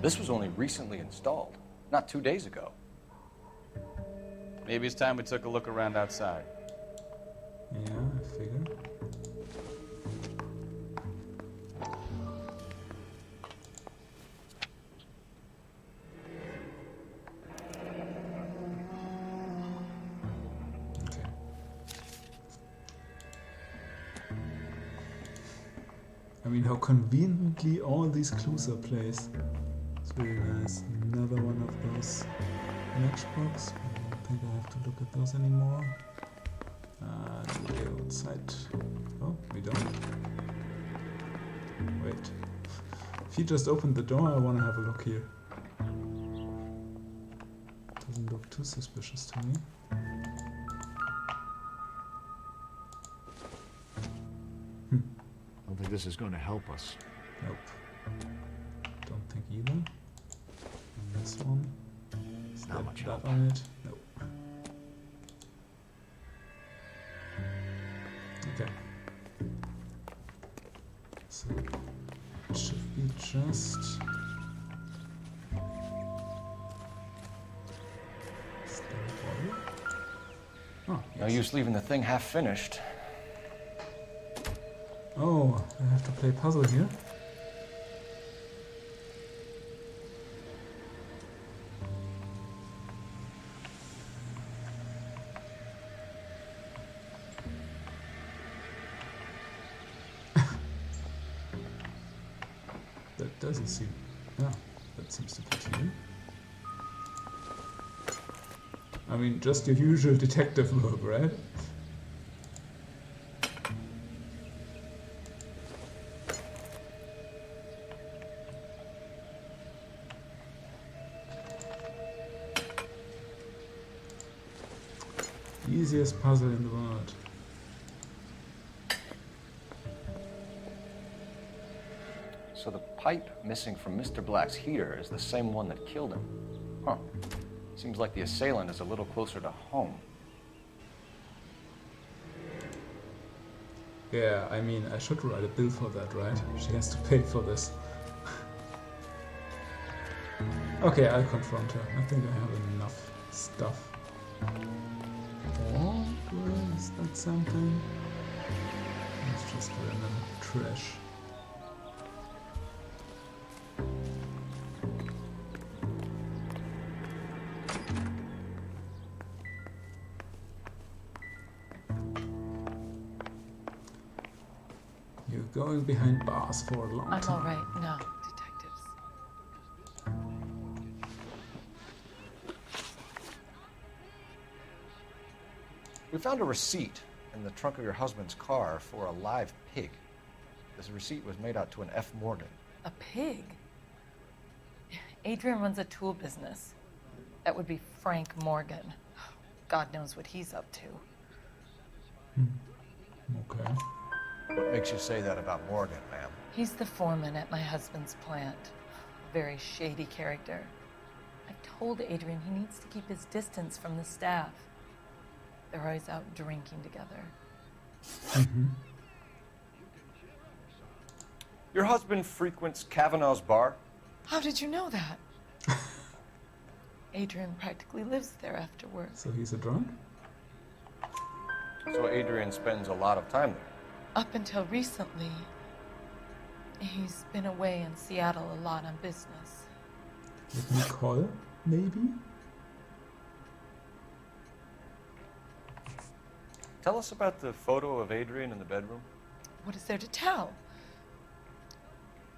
This was only recently installed, not 2 days ago. Maybe it's time we took a look around outside. Yeah, I figure. Okay. I mean, how conveniently all these clues are placed. It's really nice. Another one of those matchbox. I don't think I have to look at those anymore. Do we go outside? Oh, we don't. Wait. If he just opened the door, I want to have a look here. Doesn't look too suspicious to me. I don't think this is going to help us. Nope. Don't think either. And this one. Is Not there much blood help. on it? Nope. Okay. So it should be just. Is there a bottle? Oh, No use leaving the thing half finished. oh, I have to play puzzle here. That doesn't seem. Yeah, that seems to fit here. I mean, just your usual detective work, right? Easiest puzzle in the world. So the pipe missing from Mr. Black's heater is the same one that killed him. Huh. Seems like the assailant is a little closer to home. Yeah, I mean, I should write a bill for that, right? She has to pay for this. Okay, I'll confront her. I think I have enough stuff. Or is that something? It's just random trash. You're going behind bars for a long I'm time. all right. No, detectives. We found a receipt in the trunk of your husband's car for a live pig. This receipt was made out to an F. Morgan. A pig? Adrian runs a tool business. That would be Frank Morgan. God knows what he's up to. Okay. What makes you say that about Morgan, ma'am? He's the foreman at my husband's plant. A very shady character. I told Adrian he needs to keep his distance from the staff. They're always out drinking together. Your husband frequents Kavanaugh's bar? How did you know that? Adrian practically lives there after work. So he's a drunk? So Adrian spends a lot of time there. Up until recently, he's been away in Seattle a lot on business. With Nicole, maybe? Tell us about the photo of Adrian in the bedroom. What is there to tell?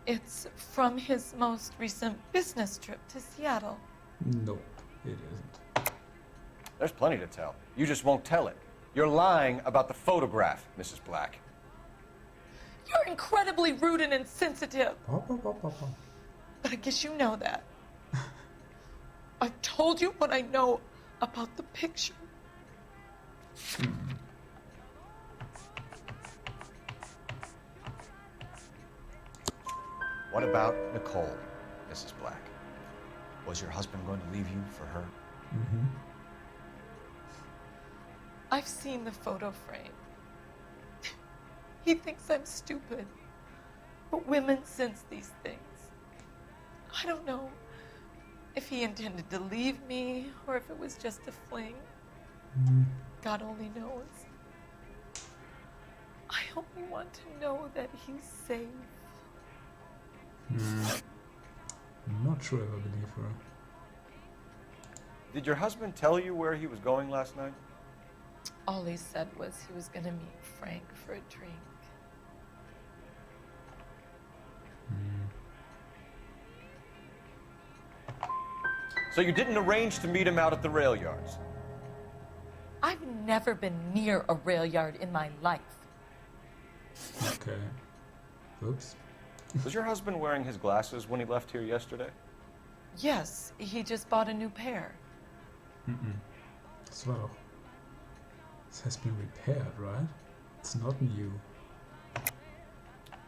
It's from his most recent business trip to Seattle. Nope, it isn't. There's plenty to tell. You just won't tell it. You're lying about the photograph, Mrs. Black. You're incredibly rude and insensitive. But I guess you know that. I've told you what I know about the picture. What about Nicole, Mrs. Black? Was your husband going to leave you for her? I've seen the photo frame. He thinks I'm stupid. But women sense these things. I don't know if he intended to leave me or if it was just a fling. God only knows. I only want to know that he's safe. I'm not sure if I believe her. Did your husband tell you where he was going last night? All he said was he was going to meet Frank for a drink. So you didn't arrange to meet him out at the rail yards? I've never been near a rail yard in my life. Okay. Oops. Was your husband wearing his glasses when he left here yesterday? Yes, he just bought a new pair. Das war doch... This has been repaired, right? It's not new.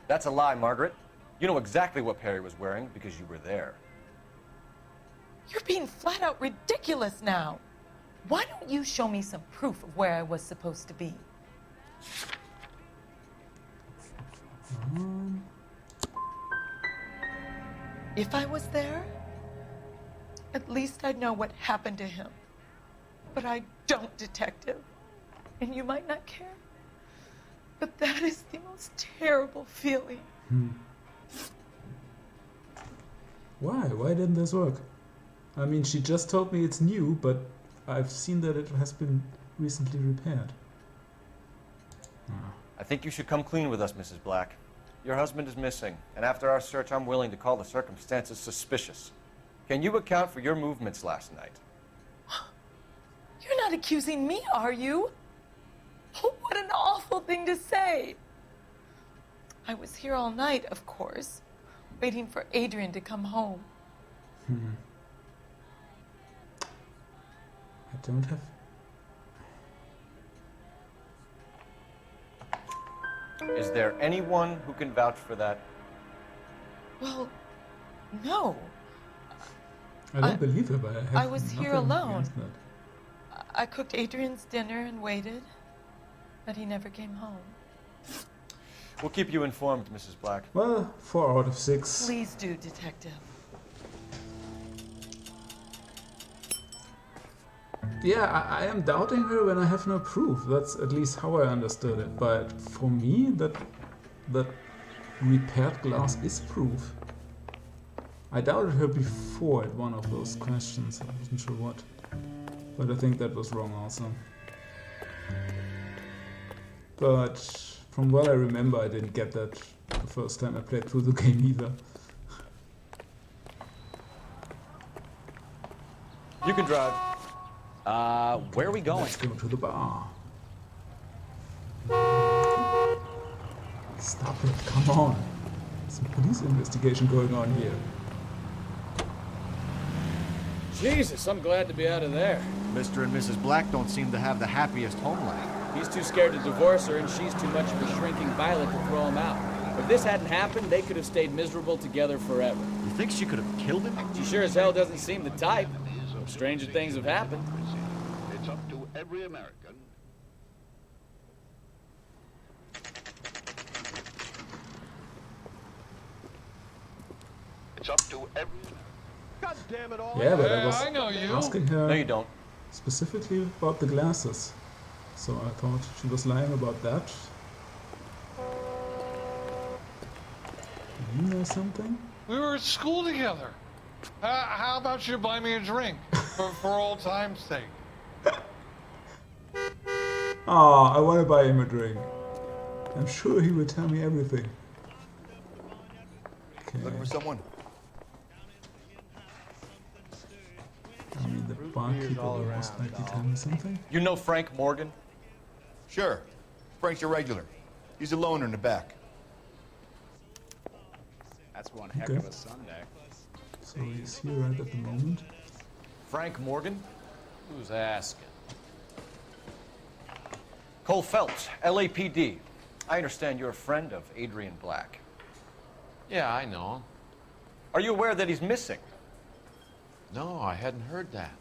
That's a lie, Margaret. You know exactly what pair he was wearing because you were there. You're being flat out ridiculous now. Why don't you show me some proof of where I was supposed to be? If I was there, at least I'd know what happened to him. But I don't, Detective. And you might not care. But that is the most terrible feeling. Why? Why didn't this work? I mean, she just told me it's new, but I've seen that it has been recently repaired. I think you should come clean with us, Mrs. Black. Your husband is missing, and after our search, I'm willing to call the circumstances suspicious. Can you account for your movements last night? You're not accusing me, are you? Oh, what an awful thing to say. I was here all night, of course, waiting for Adrian to come home. I don't have... Is there anyone who can vouch for that? Well, no. I don't believe her, but I have I was here nothing alone. against that. I cooked Adrian's dinner and waited, but he never came home. We'll keep you informed, Mrs. Black. Well, 4 out of 6. Please do, Detective. Yeah, I am doubting her when I have no proof. That's at least how I understood it. But for me, that repaired glass is proof. I doubted her before at one of those questions. I wasn't sure what. But I think that was wrong also. But from what I remember, I didn't get that the first time I played through the game either. You can drive. Where are we going? Let's go to the bar. Stop it, come on. Some police investigation going on here. Jesus, I'm glad to be out of there. Mr. and Mrs. Black don't seem to have the happiest home life. He's too scared to divorce her, and she's too much of a shrinking violet to throw him out. If this hadn't happened, they could have stayed miserable together forever. You think she could have killed him? She sure as hell doesn't seem the type. Stranger things have happened. It's up to every American. It's up to every. God damn it all! Yeah, but I was I know you. asking her No, you don't. specifically about the glasses. So I thought she was lying about that. You know something? We were at school together. How about you buy me a drink for old time's sake? Ah, I want to buy him a drink. I'm sure he will tell me everything. Okay. Looking for someone? I mean, the barkeeper will most likely tell me something. You know Frank Morgan? Sure. Frank's your regular. He's a loner in the back. That's one heck Okay. of a Sunday. So he's here right at the moment. Frank Morgan? Who's asking? Cole Phelps, LAPD. I understand you're a friend of Adrian Black. Yeah, I know him. Are you aware that he's missing? No, I hadn't heard that.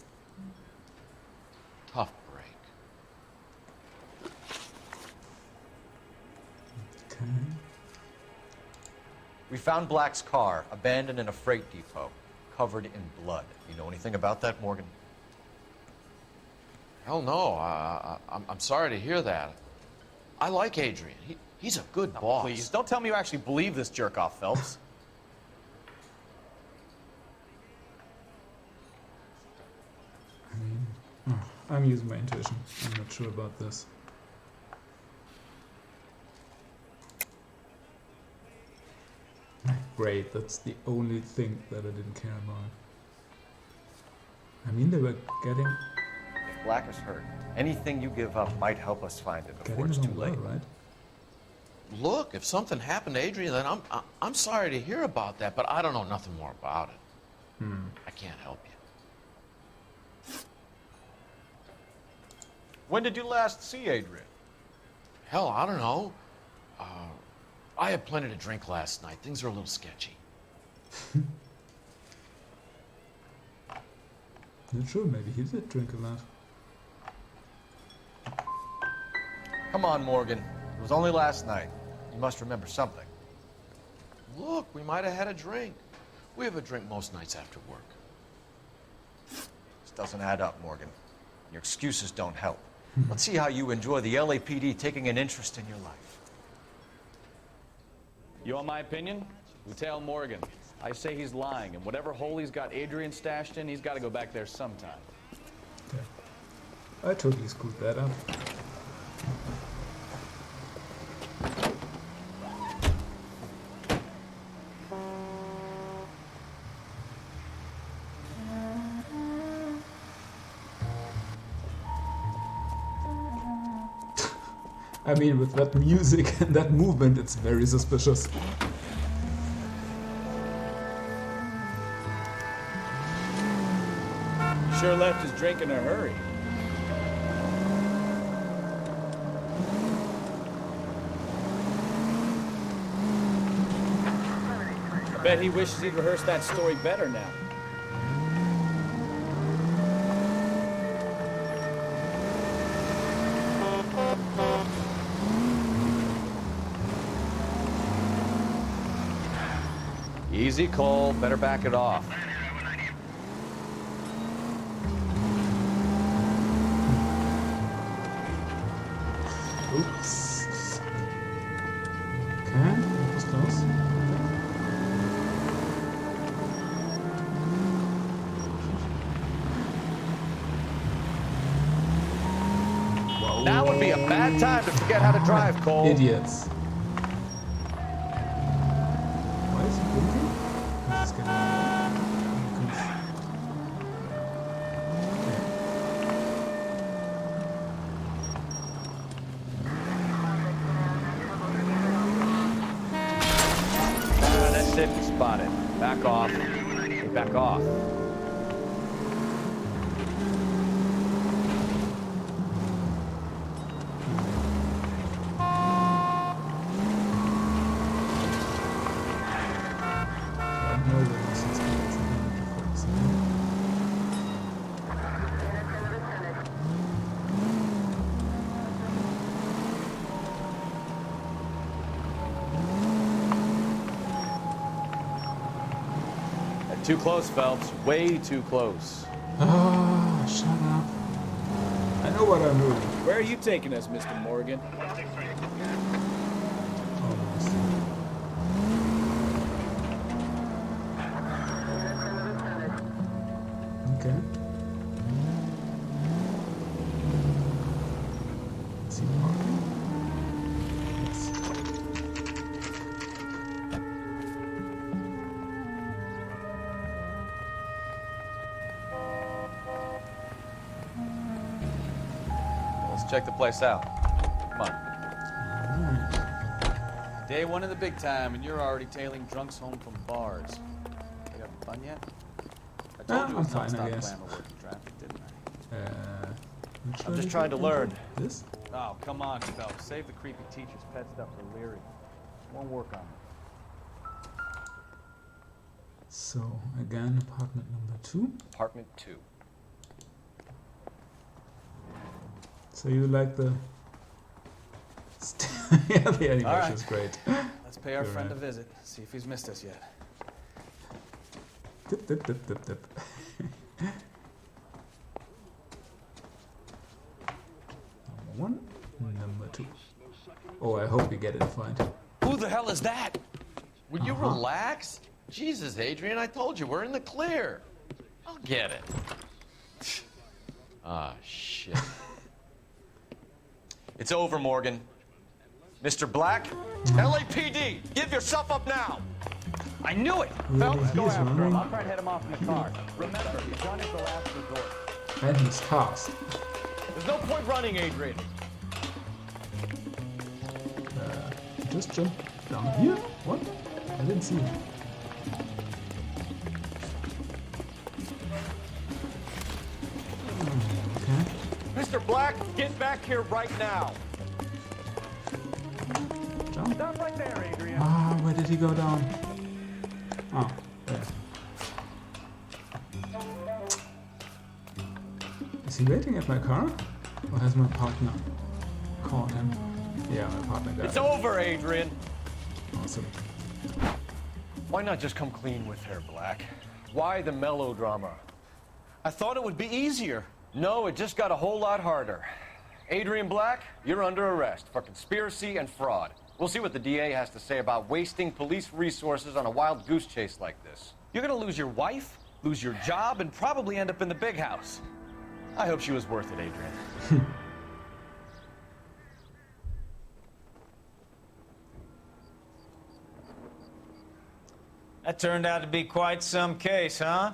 Tough break. Okay. We found Black's car, abandoned in a freight depot, covered in blood. You know anything about that, Morgan? Hell no. I'm sorry to hear that. I like Adrian. He's a good boss. Please, don't tell me you actually believe this jerk-off, Phelps. I mean, I'm using my intuition. I'm not sure about this. Great, that's the only thing that I didn't care about. I mean, they were getting If Black is hurt, anything you give up might help us find him before it's too along late. well, right? Look, if something happened to Adrian, then I'm sorry to hear about that, but I don't know nothing more about it. I can't help you. When did you last see Adrian? Hell, I don't know. I had plenty to drink last night. Things are a little sketchy. Not sure, maybe he did drink a lot. Come on, Morgan. It was only last night. You must remember something. Look, we might have had a drink. We have a drink most nights after work. This doesn't add up, Morgan. Your excuses don't help. Let's see how you enjoy the LAPD taking an interest in your life. You want my opinion? Lieutenant Morgan. I say he's lying, and whatever hole he's got Adrian stashed in, he's got to go back there sometime. Okay. I totally screwed that up. I mean, with that music and that movement, it's very suspicious. Sure left his drink in a hurry. I bet he wishes he'd rehearsed that story better now. Easy, Cole. Better back it off. Oops. Okay, that was close. Whoa. Now would be a bad time to forget how to drive, Cole. Idiots. Why is he blinking? Because it's That's it. Spotted. Back off. Hey, back off. Too close, Phelps. Way too close. Ah, shut up. I know what I'm doing. Where are you taking us, Mr. Morgan? Okay. Is he parking? Yes. Let's check the place out. Come on. Day one in the big time, and you're already tailing drunks home from bars. You having fun yet? I told you it was I'm fine, I nonstop guess. glamour working traffic, didn't I? I'm just trying to learn. This? Oh, come on, Phelps. Save the creepy teacher's pet stuff for Leary. Won't work on it. So, again, apartment number 2. Apartment 2. So you like the... yeah, the animation All right. is great. Let's pay our You're friend right. a visit. See if he's missed us yet. Dip, dip, dip, dip, dip. Number 1, number 2. Oh, I hope we get it fine. Who the hell is that? Will you relax? Jesus, Adrian, I told you, we're in the clear. I'll get it. Ah, shit. It's over, Morgan. Mr. Black, LAPD, give yourself up now. I knew it! Really, Phelps, he go is after him. running. I'll try and head him off in the car. Remember, gun is the last resort. And he's fast. There's no point running, Adrian. Just jump down here? What? I didn't see him. Okay. Mr. Black, get back here right now. Jump. Stop right there, Adrian. Ah, where did he go down? Oh, there. Is he waiting at my car? Or has my partner called him? Yeah, my partner got It's it. over, Adrian. Awesome. Why not just come clean with her, Black? Why the melodrama? I thought it would be easier. No, it just got a whole lot harder. Adrian Black, you're under arrest for conspiracy and fraud. We'll see what the DA has to say about wasting police resources on a wild goose chase like this. You're gonna lose your wife, lose your job, and probably end up in the big house. I hope she was worth it, Adrian. That turned out to be quite some case, huh?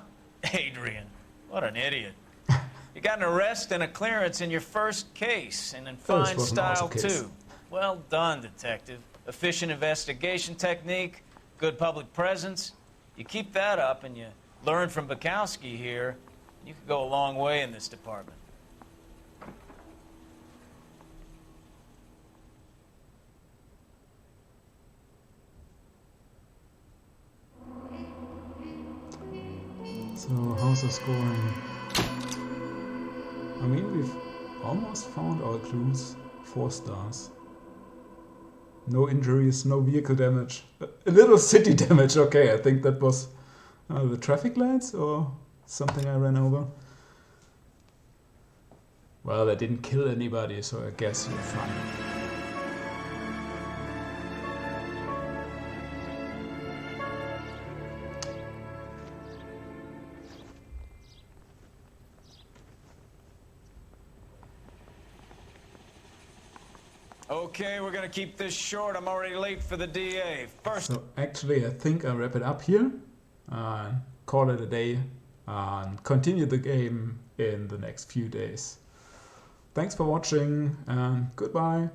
Adrian, what an idiot. You got an arrest and a clearance in your first case, and in fine was an awesome style, case. too. Well done, detective. Efficient investigation technique, good public presence. You keep that up and you learn from Bukowski here, you could go a long way in this department. So, how's the scoring? I mean, we've almost found our clues. 4 stars. No injuries, no vehicle damage. A little city damage, okay, I think that was the traffic lights or something I ran over. Well, I didn't kill anybody, so I guess you're fine. Okay, we're gonna keep this short. I'm already late for the DA. First. So actually, I think I'll wrap it up here. Call it a day. And continue the game in the next few days. Thanks for watching and goodbye.